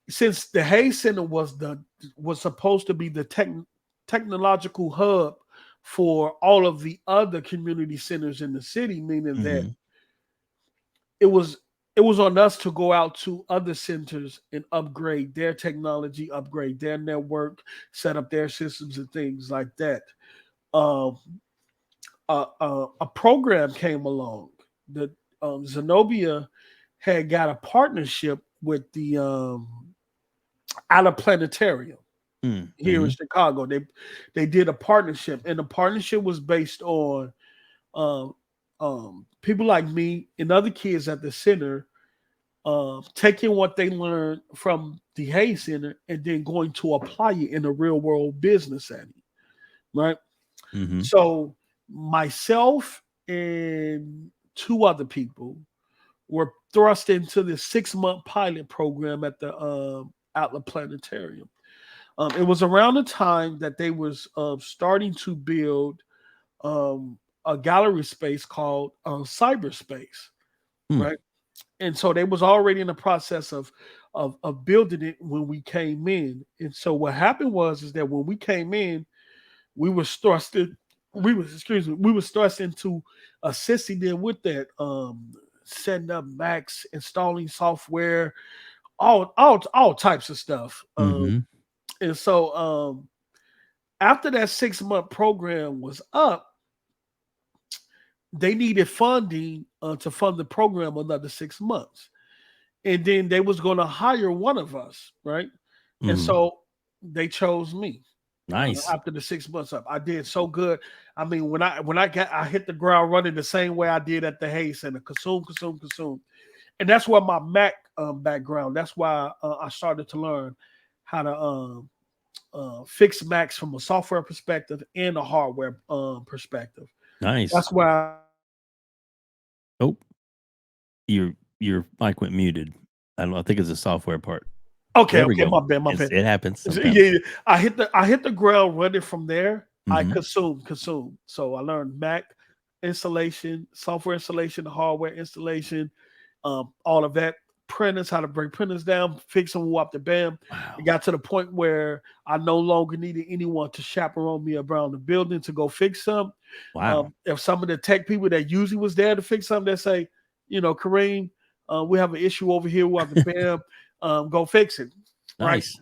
since the Hayes Center was supposed to be the technological hub for all of the other community centers in the city, meaning that it was on us to go out to other centers and upgrade their technology, upgrade their network, set up their systems and things like that. A program came along. Zenobia had got a partnership with the Outer Planetarium here in Chicago. They did a partnership, and the partnership was based on people like me and other kids at the center taking what they learned from the Hayes Center and then going to apply it in a real world business setting, right? So myself and two other people were thrust into this 6-month pilot program at the Outlet Planetarium. It was around the time that they was starting to build a gallery space called cyberspace, right? And so they was already in the process of building it when we came in. And so what happened is that when we came in, we were thrust into assisting them with that, setting up Macs, installing software, all types of stuff. And so after that 6-month program was up, they needed funding to fund the program another 6 months. And then they was going to hire one of us, right? And so they chose me. Nice. After the 6 months up, I did so good. I mean, when I hit the ground running the same way I did at the Hayes Center, consume, and that's where my Mac background. That's why I started to learn how to fix Macs from a software perspective and a hardware perspective. Nice. That's why. Oh, your mic went muted. I think it's a software part. Okay, my bad. It happens sometimes. Yeah, I hit the ground running from there. I consumed. So I learned Mac installation, software installation, hardware installation, all of that. Printers, how to break printers down, fix them, whoop the bam. Wow. It got to the point where I no longer needed anyone to chaperone me around the building to go fix some. Wow. If some of the tech people that usually was there to fix something, they say, Kareem, we have an issue over here, whoop the bam. Go fix it. Nice.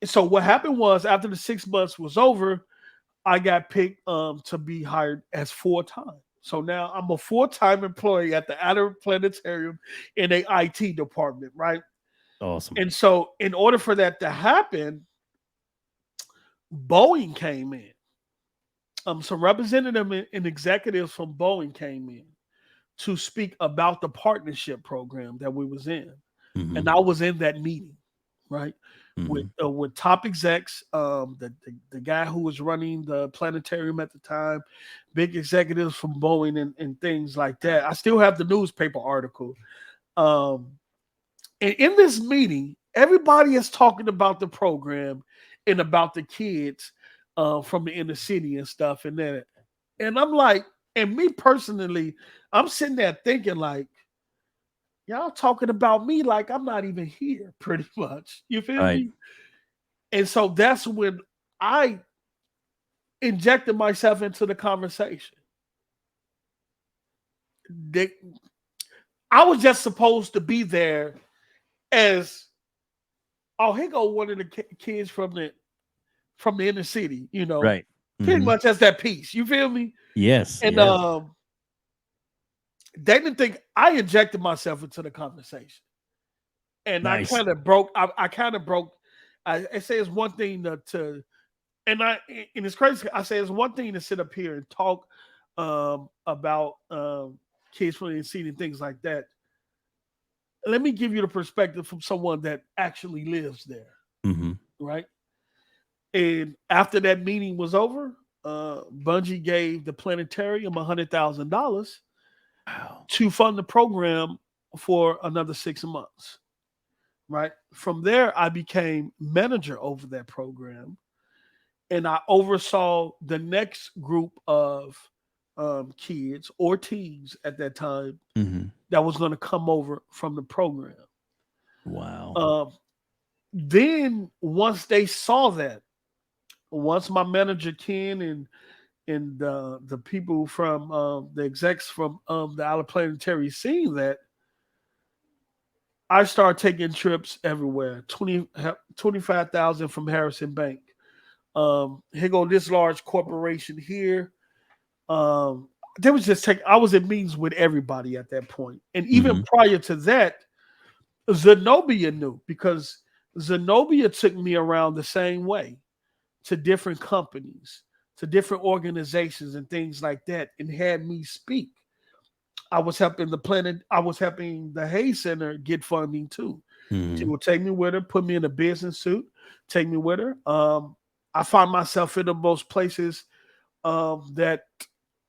Right. So what happened was after the 6 months was over, I got picked to be hired as full-time. So now I'm a full-time employee at the Outer Planetarium in a IT department, right? Awesome. And so in order for that to happen, Boeing came in. Some representatives and executives from Boeing came in to speak about the partnership program that we was in. And I was in that meeting, right? With top execs, the guy who was running the planetarium at the time, big executives from Boeing and things like that. I still have the newspaper article. And in this meeting, everybody is talking about the program and about the kids from the inner city and stuff. And I'm like, and me personally, I'm sitting there thinking like, y'all talking about me like I'm not even here, pretty much. You feel me? And so that's when I injected myself into the conversation. I was just supposed to be there as, oh, here go one of the kids from the inner city, Right. Pretty much as that piece. You feel me? Yes. And they didn't think I injected myself into the conversation. And nice. I kind of broke. I say it's one thing and it's crazy. I say it's one thing to sit up here and talk about kids from the city and things like that. Let me give you the perspective from someone that actually lives there, right? And after that meeting was over, Bungie gave the planetarium $100,000 to fund the program for another 6 months. Right. From there, I became manager over that program, and I oversaw the next group of kids or teens at that time that was going to come over from the program. Wow. Then once they saw that, once my manager Ken and the people from the execs from the Outer Planetary seen that, I started taking trips everywhere. 25,000 from Harrison Bank. Here go this large corporation here. They was just I was in meetings with everybody at that point. And even Mhm. prior to that, Zenobia knew, because Zenobia took me around the same way to different companies, to different organizations and things like that, and had me speak. I was helping the Hayes Center get funding too. She Mhm. would take me with her, put me in a business suit, take me with her. I find myself in the most places that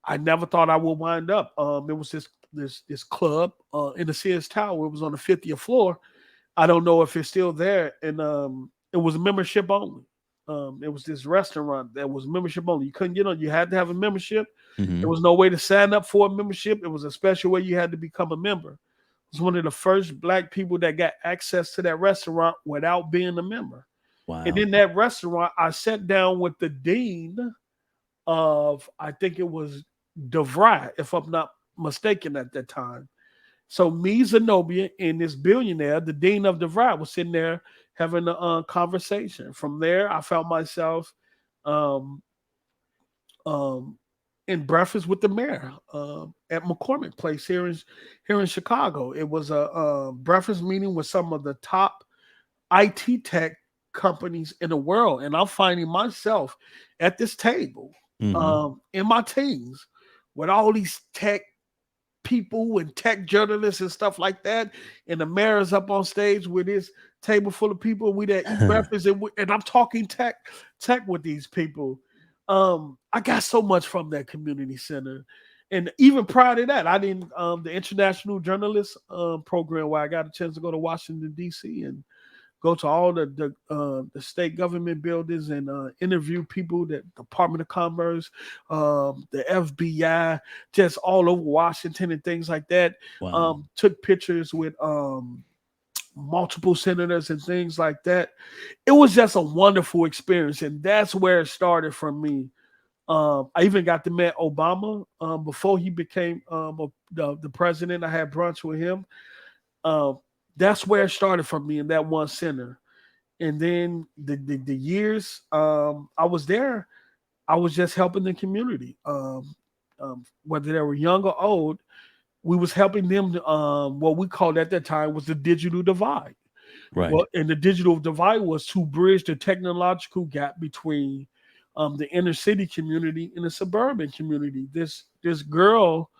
I never thought I would wind up. There was this club in the Sears Tower. It was on the 50th floor. I don't know if it's still there, and it was membership only. It was this restaurant that was membership only. You couldn't get on. You had to have a membership. There Mhm. was no way to sign up for a membership. It was a special way you had to become a member. It was one of the first Black people that got access to that restaurant without being a member. And Wow. in that restaurant, I sat down with the dean of, I think it was DeVry, if I'm not mistaken at that time. So me, Zenobia, and this billionaire, the dean of DeVry, was sitting there having a conversation. From there, I found myself um, um, in breakfast with the mayor at McCormick Place here in Chicago. It was a breakfast meeting with some of the top IT tech companies in the world, and I'm finding myself at this table Mhm. in my teens with all these tech people and tech journalists and stuff like that, and the mayor's up on stage with his table full of people. We that eat breakfast, and I'm talking tech with these people. I got so much from that community center. And even prior to that, I didn't the international journalist program, where I got a chance to go to Washington D.C. and go to all the state government buildings and interview people, the Department of Commerce, the FBI, just all over Washington and things like that. Wow. Took pictures with multiple senators and things like that. It was just a wonderful experience, and that's where it started for me. I even got to meet Obama before he became the president. I had brunch with him. Um, that's where it started for me in that one center. And then the years I was there, I was just helping the community. Whether they were young or old, we was helping them. What we called at that time was the digital divide. Right. Well, and the digital divide was to bridge the technological gap between the inner city community and the suburban community. This girl,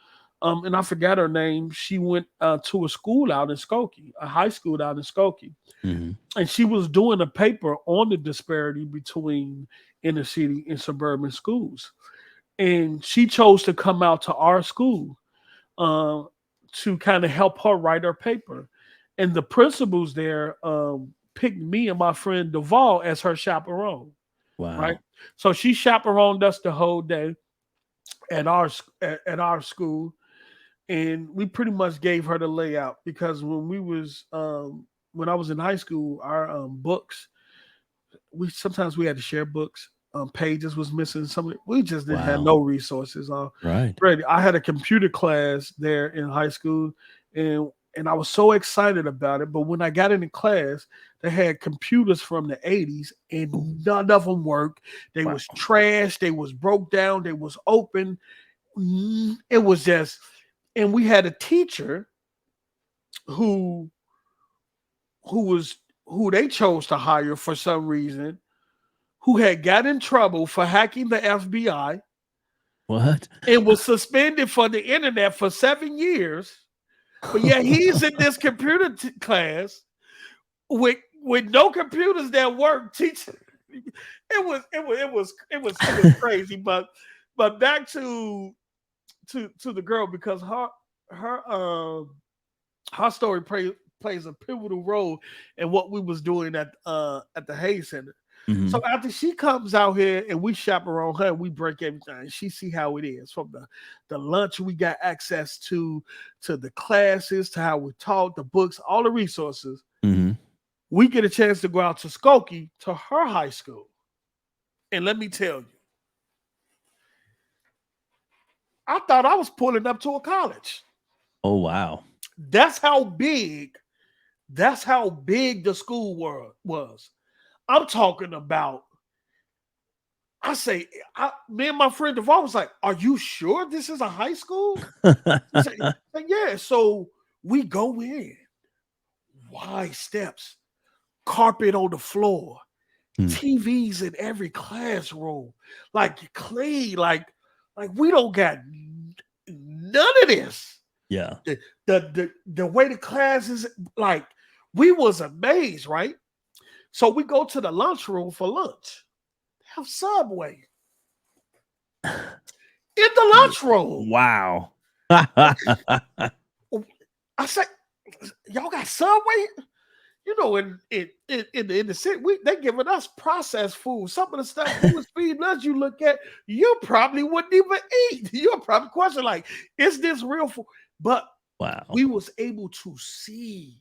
and I forgot her name. She went to a school out in Skokie, a high school out in Skokie, Mhm. and she was doing a paper on the disparity between inner city and suburban schools. And she chose to come out to our school uh, to kind of help her write her paper. And the principals there picked me and my friend Duvall as her chaperone, right? Wow. So she chaperoned us the whole day at our school, and we pretty much gave her the layout, because when I was in high school, our books, sometimes we had to share books. Pages was missing. We just didn't have Wow. no resources. Right. Ready. I had a computer class there in high school, and I was so excited about it. But when I got into class, they had computers from the 80s, and none of them worked. They Wow. was trash. They was broke down. They was open. It was just, and we had a teacher who who they chose to hire for some reason, who had got in trouble for hacking the FBI What? and was suspended from the internet for 7 years. But yet he's in this computer class with no computers that work teaching. It was crazy. But back to the girl, because her story plays a pivotal role in what we was doing at the Hayes Center. Mhm. So after she comes out here and we chaperone her, we break everything. She see how it is, from the lunch we got access to the classes, to how we taught, the books, all the resources. Mhm. We get a chance to go out to Skokie, to her high school. And let me tell you, I thought I was pulling up to a college. Oh wow. That's how big the school world was. I'm talking about I say, me and my friend Devon was like, "Are you sure this is a high school?" He said, like, yeah. So we go in, wide steps, carpet on the floor, TVs in every classroom, like clean, like we don't got none of this. Yeah. The way the class is, like, we was amazed, right? So we go to the lunchroom for lunch. Have Subway in the lunchroom. Wow. I said, y'all got Subway? You know, in the city, they giving us processed food. Some of the stuff who was feeding us, you look at, you probably wouldn't even eat. You'll probably question, like, is this real food? But Wow. we was able to see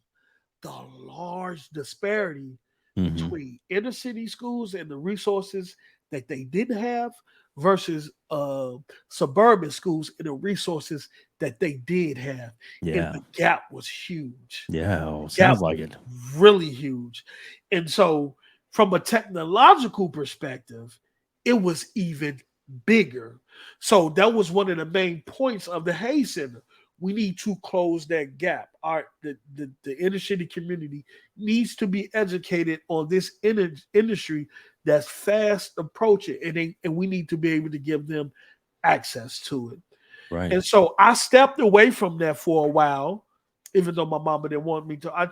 the large disparity between inner city schools and the resources that they didn't have versus suburban schools and the resources that they did have. Yeah. And the gap was huge. Yeah. Well, sounds like it. Really huge. And so from a technological perspective, it was even bigger. So that was one of the main points of the Hayes Center. We need to close that gap. The inner city community needs to be educated on this industry that's fast approaching, and we need to be able to give them access to it. Right. And so I stepped away from that for a while, even though my mama didn't want me to.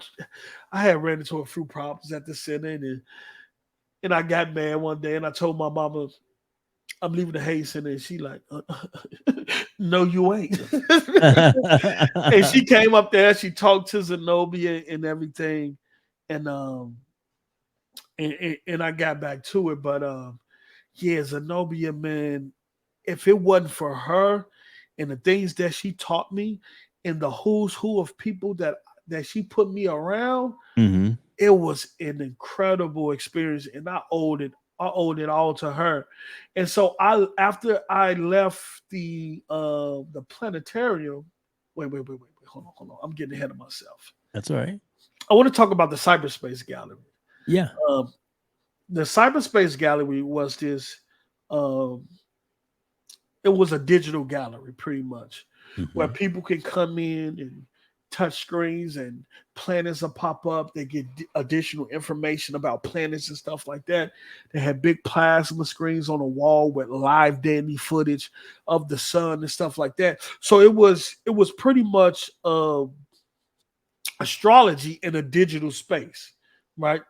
I had ran into a few problems at the center, and I got mad one day, and I told my mama, I'm leaving the Hayes Center, and she like, no, you ain't. And she came up there, she talked to Zenobia and everything, and I got back to it. But yeah, Zenobia, man, if it wasn't for her and the things that she taught me and the who's who of people that she put me around, it was an incredible experience, and I owed it all to her. And so after I left the planetarium, wait, hold on. I'm getting ahead of myself. That's all right. I want to talk about the cyberspace gallery. Yeah. The cyberspace gallery was this, it was a digital gallery pretty much, where people can come in and touch screens and planets will pop up. They get additional information about planets and stuff like that. They had big plasma screens on the wall with live daily footage of the sun and stuff like that. So it was pretty much astrology in a digital space, right?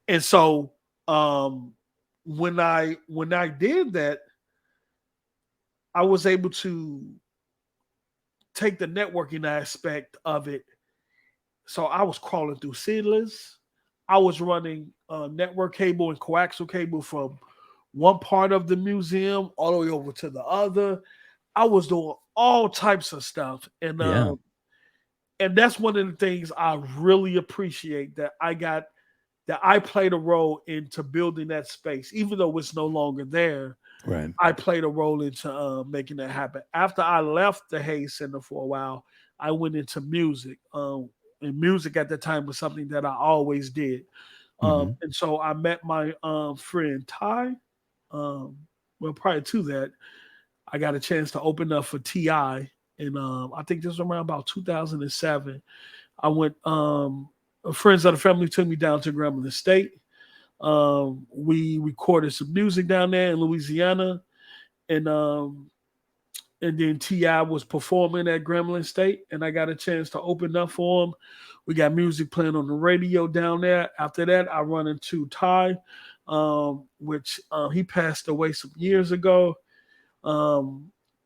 And so when I did that, I was able to take the networking aspect of it. So I was crawling through ceilings. I was running network cable and coaxial cable from one part of the museum all the way over to the other. I was doing all types of stuff. And and that's one of the things I really appreciate, that I played a role into building that space, even though it's no longer there. Right. I played a role into making that happen. After I left the Hayes Center for a while, I went into music. And music at the time was something that I always did. And so I met my friend Ty. Well, prior to that, I got a chance to open up for T.I. And I think this was around about 2007. I went, friends of the family took me down to Grambling State. We recorded some music down there in Louisiana, and then T.I. was performing at Grambling State, and I got a chance to open up for him. We got music playing on the radio down there. After that, I run into Ty, which he passed away some years ago.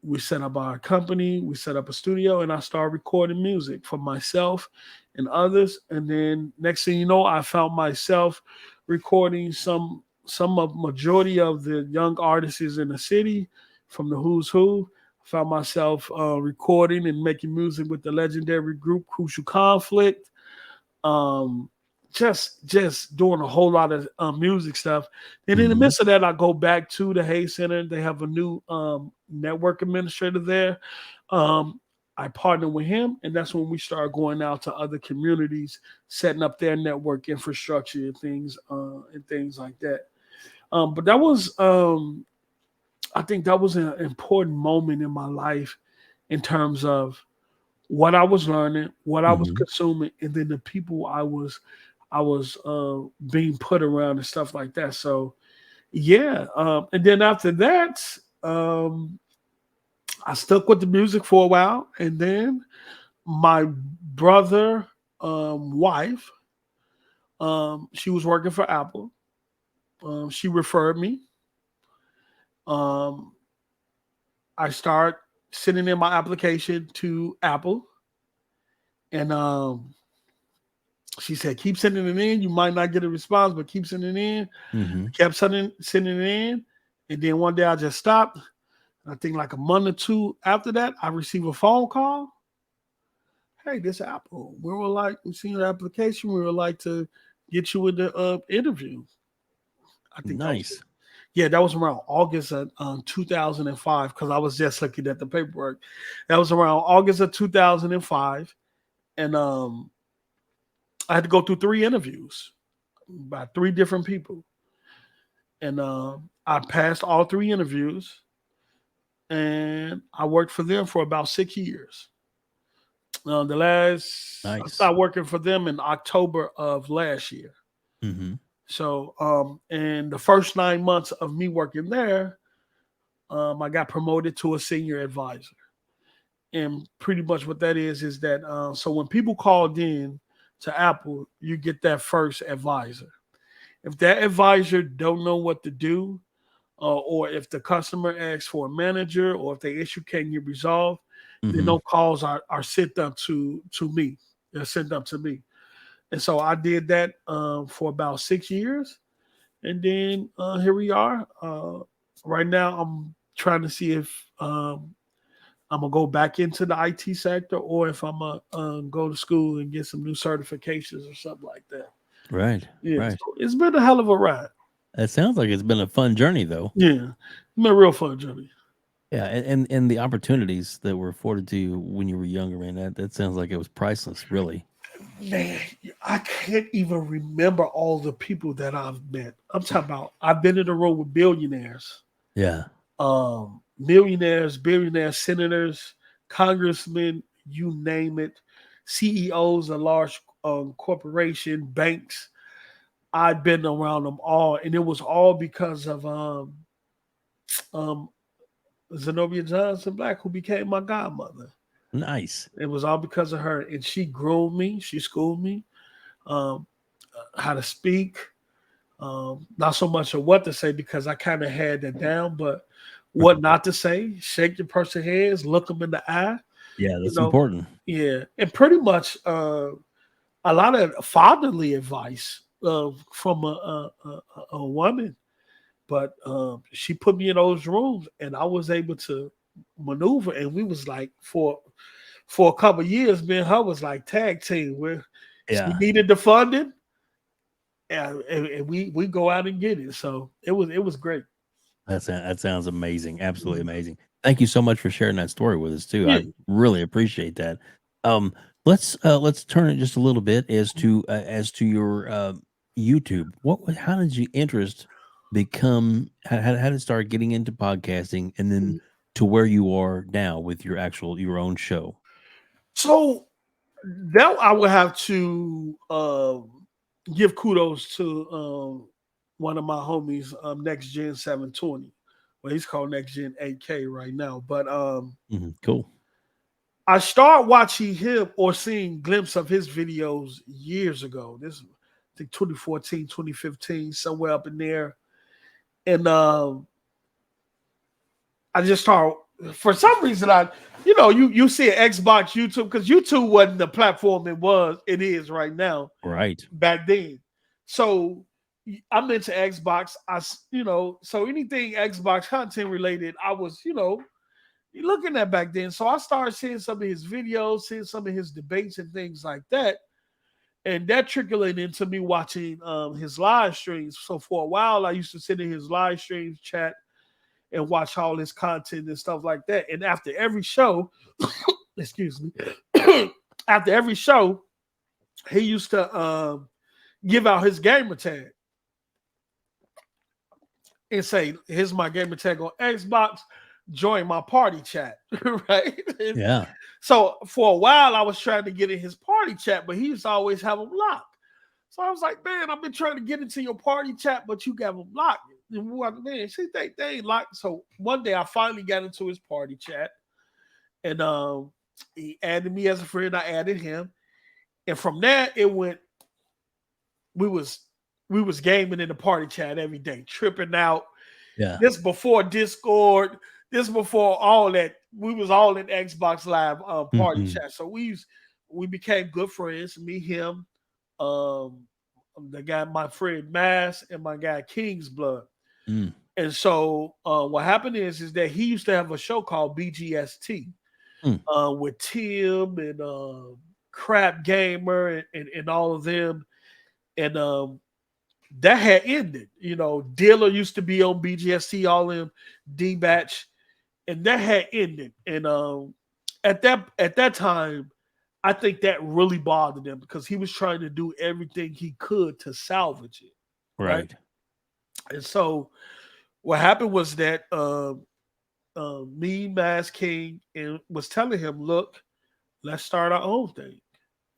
We set up our company, we set up a studio, and I started recording music for myself and others. And then next thing you know, I found myself recording some of majority of the young artists in the city from the who's who. I found myself recording and making music with the legendary group Crucial Conflict. Just doing a whole lot of music stuff. And in the midst of that, I go back to the Hayes Center. They have a new network administrator there. I partnered with him, and that's when we started going out to other communities, setting up their network infrastructure and things like that. But that was, I think that was an important moment in my life in terms of what I was learning, what I was consuming, and then the people I was being put around and stuff like that. So yeah, and then after that, I stuck with the music for a while, and then my brother wife, she was working for Apple. She referred me. Um, I start sending in my application to Apple, and she said, "Keep sending it in. You might not get a response, but keep sending it in." Kept sending it in, and then one day I just stopped. I think like a month or two after that, I received a phone call. Hey, this Apple. We seen your application. We would like to get you in the interview. I think Nice. that was around August of 2005 because I was just looking at the paperwork. That was around August of 2005, and I had to go through 3 interviews by 3 different people, and I passed all 3 interviews, and I worked for them for about 6 years. I started working for them in October of last year. So, in the first 9 months of me working there, I got promoted to a senior advisor. And pretty much what that is that so when people called in to Apple, you get that first advisor. If that advisor don't know what to do, or if the customer asks for a manager, or if the issue can't get resolved, then no calls are sent up to me. They're sent up to me. And so I did that for about 6 years. And then here we are. Right now, I'm trying to see if I'm going to go back into the IT sector, or if I'm going to go to school and get some new certifications or something like that. Right. Yeah, Right. so it's been a hell of a ride. It sounds like it's been a fun journey, though. Yeah, it's been a real fun journey. Yeah, and the opportunities that were afforded to you when you were younger, man, that sounds like it was priceless, really. Man, I can't even remember all the people that I've met. I'm talking about I've been in a room with billionaires. Yeah. Millionaires, billionaires, senators, congressmen, you name it, CEOs of large corporation, banks. I've been around them all, and it was all because of Zenobia Johnson Black, who became my godmother. Nice. It was all because of her, and she groomed me. She schooled me how to speak. Not so much of what to say, because I kind of had that down, but what not to say. Shake your person's hands, look them in the eye. Yeah, that's important. Yeah, and pretty much a lot of fatherly advice from a woman. But she put me in those rooms, and I was able to maneuver. And we was like for a couple of years, me and her was like tag team. Where she needed the funding, and we go out and get it. So it was great. That sounds amazing. Absolutely amazing. Thank you so much for sharing that story with us too. Yeah. I really appreciate that. Let's turn it just a little bit as to your YouTube. How did your interest become? How did it start getting into podcasting, and then to where you are now with your own show? So now I would have to give kudos to one of my homies, Next Gen 720. Well, he's called Next Gen 8K right now. But cool. I started watching him or seeing glimpses of his videos years ago. This, I think, 2014, 2015, somewhere up in there. And I just started, for some reason, you see an Xbox, YouTube, because YouTube wasn't the platform it is right now. Right. Back then. So I'm into Xbox. So anything Xbox content related, I was, looking at back then. So I started seeing some of his videos, seeing some of his debates and things like that. And that trickled into me watching his live streams. So for a while, I used to sit in his live streams, chat, and watch all his content and stuff like that. And after every show, excuse me, after every show, he used to give out his gamer tag. and say, "Here's my gamer tag on Xbox. Join my party chat." Right? And Yeah. so for a while, I was trying to get in his party chat, but he used to always have him blocked. So I was like, "Man, I've been trying to get into your party chat, but you got him blocked." And what, man, see, they ain't locked. So one day I finally got into his party chat, and he added me as a friend. I added him, and from there it went. We was gaming in the party chat every day, tripping out. Yeah. This before Discord. This before all that. We was all in Xbox Live party Mhm. chat. So we became good friends. Me, him, the guy, my friend Mass, and my guy King's Blood. Mm. And so what happened is that he used to have a show called BGST with Tim and Crap Gamer and all of them. And that had ended. You know, Dilla used to be on BGST, all in D-Batch, and that had ended. And at that time, I think that really bothered him because he was trying to do everything he could to salvage it. Right. And so what happened was that me, Mass King, and was telling him, "Look, let's start our own thing,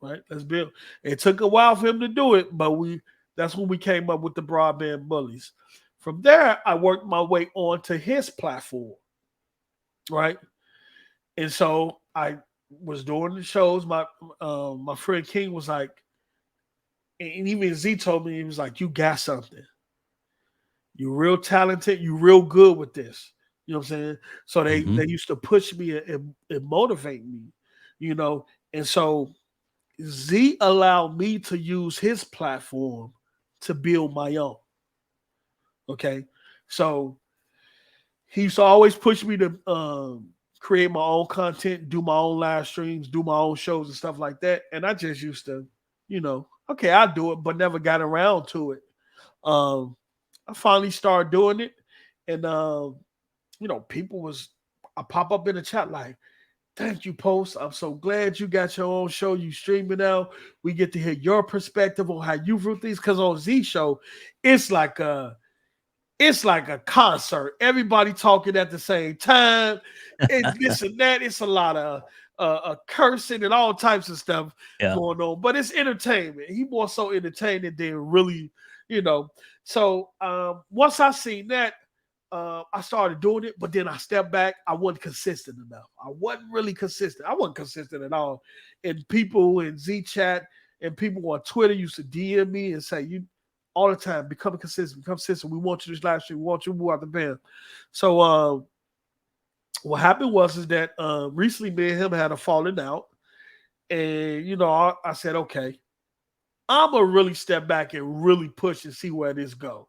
right? Let's build." It took a while for him to do it, but that's when we came up with the Broadband Bullies. From there, I worked my way on to his platform, right? And so I was doing the shows. My friend King was like, and even Z told me, he was like, "You got something. You're real talented. You're real good with this." You know what I'm saying? So they used to push me and motivate me, you know. And so Z allowed me to use his platform to build my own. Okay. So he used to always push me to create my own content, do my own live streams, do my own shows and stuff like that. And I just used to, you know, okay, I'll do it, but never got around to it. I finally started doing it. And, you know, I pop up in the chat like, "Thank you, Post. I'm so glad you got your own show. You streaming now. We get to hear your perspective on how you view things." Because on Z Show, it's like a concert. Everybody talking at the same time. It's this and that. It's a lot of cursing and all types of stuff going on. But it's entertainment. He more so entertaining than really, you know. So once I seen that, I started doing it, but then I stepped back. I wasn't consistent enough. I wasn't really consistent. I wasn't consistent at all. And people in Z Chat and people on Twitter used to DM me and say, "You all the time, become consistent. We want you to live stream. We want you to move out the band." So what happened was that recently me and him had a falling out. And, you know, I said, okay, I'm going to really step back and really push and see where this go.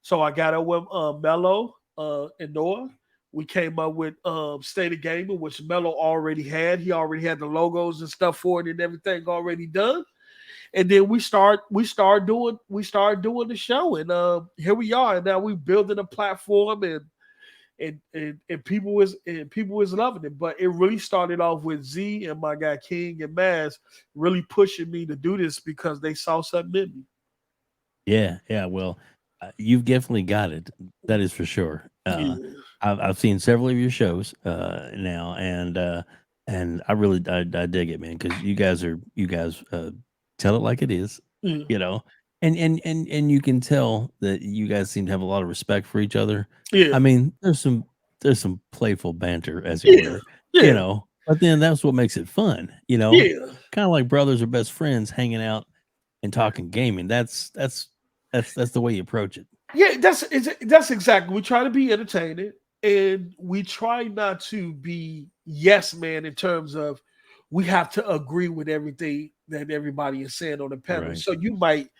So I got up with Mello and Noah. We came up with State of Gaming, which Mello already had. He already had the logos and stuff for it and everything already done. And then we start doing the show, and here we are. And now we're building a platform, and people is loving it. But it really started off with Z and my guy King and Maz really pushing me to do this because they saw something in me. Yeah. Well, you've definitely got it. That is for sure. Yeah. I've seen several of your shows now, and I really I dig it, man, because you guys tell it like it is, Yeah. you know, and you can tell that you guys seem to have a lot of respect for each other. Yeah. I mean, there's some playful banter, as it were, Yeah. you know, but then that's what makes it fun, you know. Yeah. Kind of like brothers or best friends hanging out and talking gaming. That's the way you approach it. Yeah, that's exactly. We try to be entertaining, and we try not to be yes man in terms of we have to agree with everything that everybody is saying on the panel. Right. So you might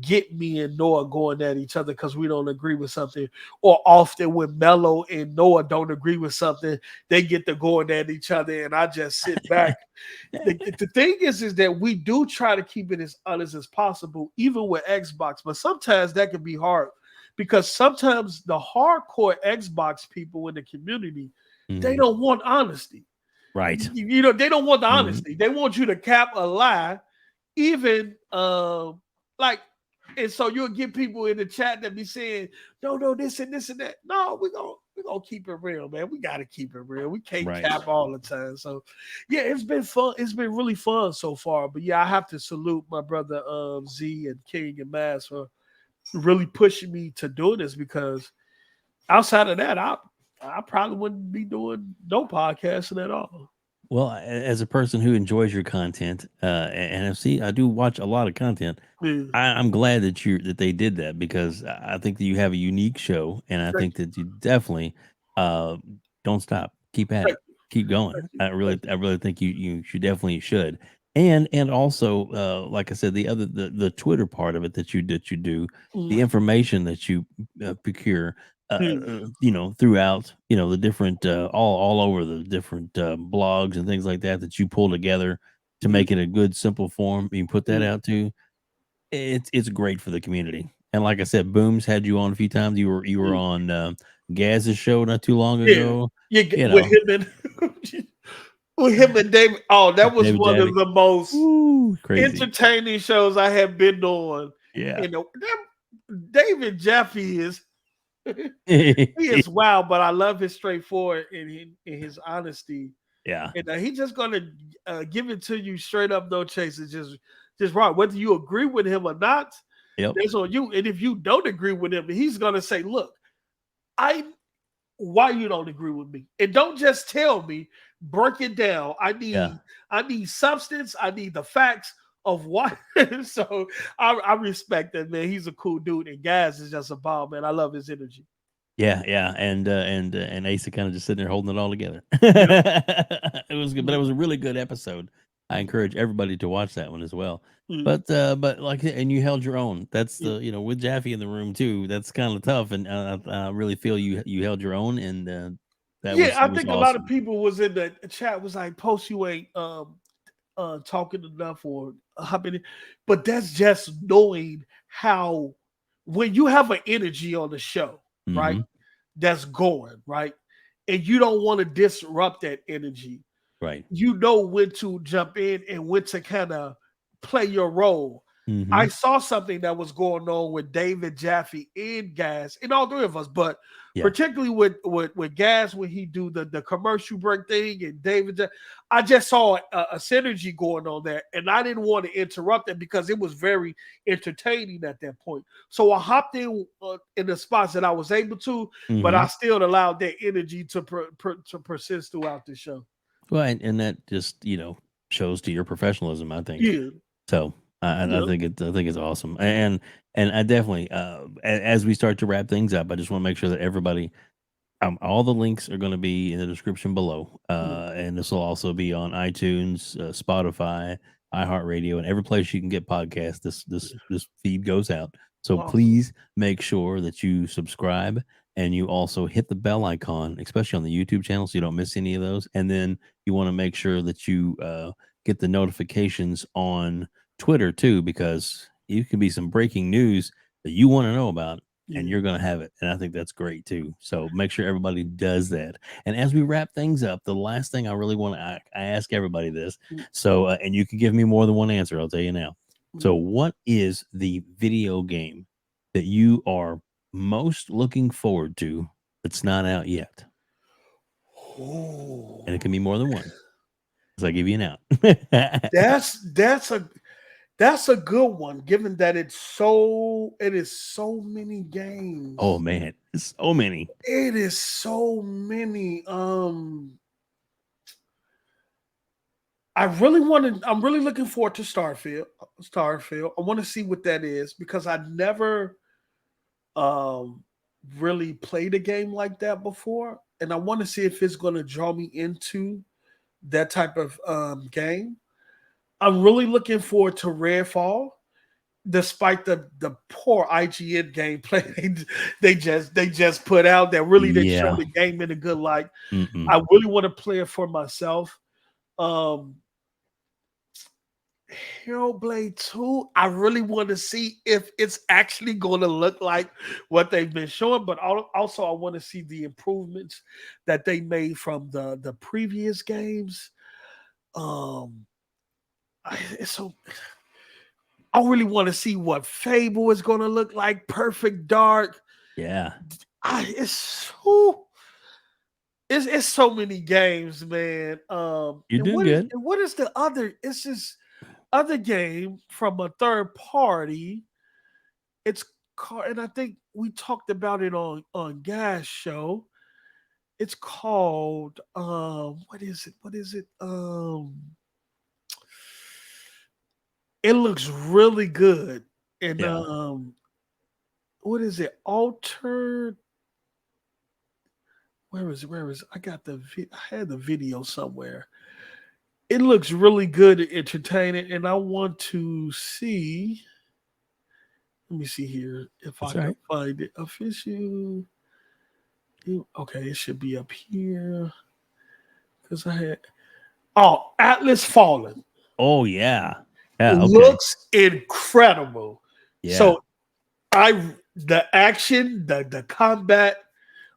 get me and Noah going at each other because we don't agree with something, or often when Mello and Noah don't agree with something, they get to going at each other, and I just sit back. The thing is that we do try to keep it as honest as possible, even with Xbox, but sometimes that can be hard because sometimes the hardcore Xbox people in the community, they don't want honesty. Right. You know, they don't want the honesty. They want you to cap a lie, even like And so you'll get people in the chat that be saying, no, this and this and that. No, we're gonna keep it real, man. We gotta keep it real. We can't Right. cap all the time. So yeah, it's been fun. It's been really fun so far. But yeah, I have to salute my brother Z and King and Mass for really pushing me to do this, because outside of that, I probably wouldn't be doing no podcasting at all. Well, as a person who enjoys your content, and I do watch a lot of content. Yeah. I'm glad that they did that, because I think that you have a unique show, and I think that you definitely don't stop. Keep at it. Keep going. I really think you should. And also, like I said, the Twitter part of it that you do, the information that you procure, throughout, the different all over the different blogs and things like that you pull together to make it a good simple form. You put that out too. It's great for the community. And like I said, Booms had you on a few times. You were on Gaz's show not too long ago. Yeah, with him and with him and David. Oh, that was David one Javi. of the most Crazy entertaining shows I have been on. Yeah. David Jaffe is he is wild, but I love his straightforward and his honesty. Yeah. And he's just gonna give it to you straight up, no chases, just right. Whether you agree with him or not, that's on you. And if you don't agree with him, he's gonna say, "Look, why you don't agree with me? And don't just tell me. Break it down. I need substance. I need the facts of why." So I respect that, man. He's a cool dude, and Gaz is just a bomb, man. I love his energy. Yeah, and Asa kind of just sitting there holding it all together. It was good, but it was a really good episode. I encourage everybody to watch that one as well. But like, and you held your own. That's the with Jaffe in the room too. That's kind of tough, and I really feel you held your own, and that was I think awesome. a lot of people was in the chat was like, "Post, you ain't talking enough or hopping," but that's just knowing how when you have an energy on the show, right? That's going right, and you don't want to disrupt that energy. Right. You know when to jump in and when to kind of play your role. I saw something that was going on with David Jaffe and Gaz, and all three of us, but particularly with Gaz when he do the commercial break thing, and David, I just saw a synergy going on there, and I didn't want to interrupt it because it was very entertaining at that point. So I hopped in the spots that I was able to, but I still allowed that energy to persist throughout the show. Well, and that just shows to your professionalism, I think. Yeah. So I think it's awesome, and I definitely as we start to wrap things up, I just want to make sure that everybody, all the links are going to be in the description below, and this will also be on iTunes, Spotify, iHeartRadio, and every place you can get podcasts. This feed goes out, so please make sure that you subscribe. And you also hit the bell icon, especially on the YouTube channel, so you don't miss any of those. And then you want to make sure that you get the notifications on Twitter too, because you can be some breaking news that you want to know about, and you're going to have it. And I think that's great too. So make sure everybody does that. And as we wrap things up, the last thing I really want to I ask everybody this. So and you can give me more than one answer. I'll tell you now. So what is the video game that you are most looking forward to that's not out yet? And it can be more than one, because I give you an out. That's a good one, given that it is so many games. Oh man, it's so many. It is so many. I'm really looking forward to Starfield. I want to see what that is, because I never really played a game like that before, and I want to see if it's going to draw me into that type of game. I'm really looking forward to Redfall, despite the poor IGN gameplay they just put out that really didn't show the game in a good light. I really want to play it for myself. Hellblade 2, I really want to see if it's actually going to look like what they've been showing, but also I want to see the improvements that they made from the previous games. I really want to see what Fable is going to look like. Perfect Dark. Yeah. It's so many games, man. You're doing good. And what is the other? It's this other game from a third party. It's called, and I think we talked about it on Gas Show. It's called what is it? It looks really good. And what is it? Altered. Where is it? I got I had the video somewhere. It looks really good and entertaining, and I want to see. Let me see here if I can find it. Official. Okay, it should be up here. Because I had Atlas Fallen. Oh yeah. It looks incredible. Yeah. So the action, the combat,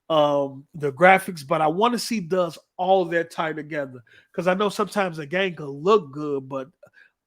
the graphics, but I want to see does all of that tie together. Because I know sometimes a game can look good, but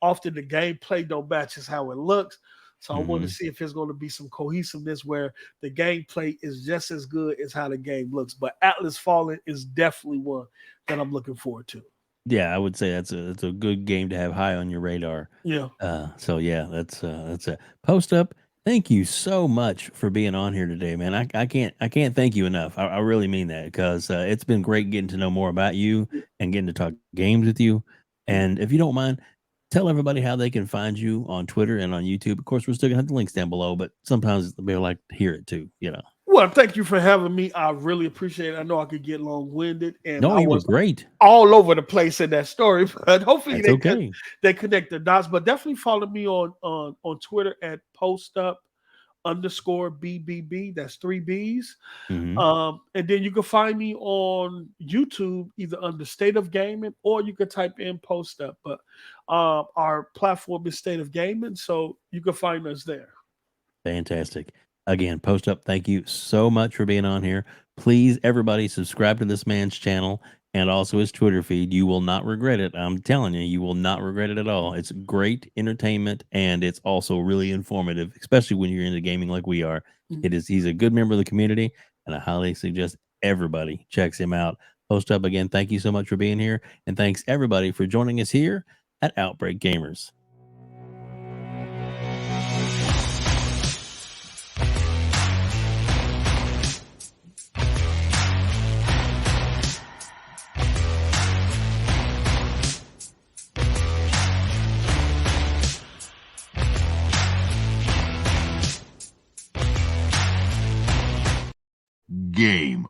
often the gameplay don't match how it looks. So I want to see if there's going to be some cohesiveness where the gameplay is just as good as how the game looks. But Atlas Fallen is definitely one that I'm looking forward to. Yeah, I would say that's a good game to have high on your radar. Yeah. So yeah, that's it. Post Up, thank you so much for being on here today, man. I can't thank you enough. I really mean that, because it's been great getting to know more about you and getting to talk games with you. And if you don't mind, tell everybody how they can find you on Twitter and on YouTube. Of course, we're still gonna have the links down below, but sometimes they'll like to hear it too, you know. Well, thank you for having me. I really appreciate it. I know I could get long-winded, and No, I you were was great. all over the place in that story, but hopefully That's they connect the dots. But definitely follow me on Twitter at postup_BBB. That's 3 B's. And then you can find me on YouTube either under State of Gaming, or you can type in Post Up. But our platform is State of Gaming, so you can find us there. Fantastic. Again, Post Up, thank you so much for being on here. Please, everybody, subscribe to this man's channel and also his Twitter feed. You will not regret it. I'm telling you, you will not regret it at all. It's great entertainment, and it's also really informative, especially when you're into gaming like we are. He's a good member of the community, and I highly suggest everybody checks him out. Post Up, again, thank you so much for being here, and thanks everybody for joining us here at Outbreak Gamers. Game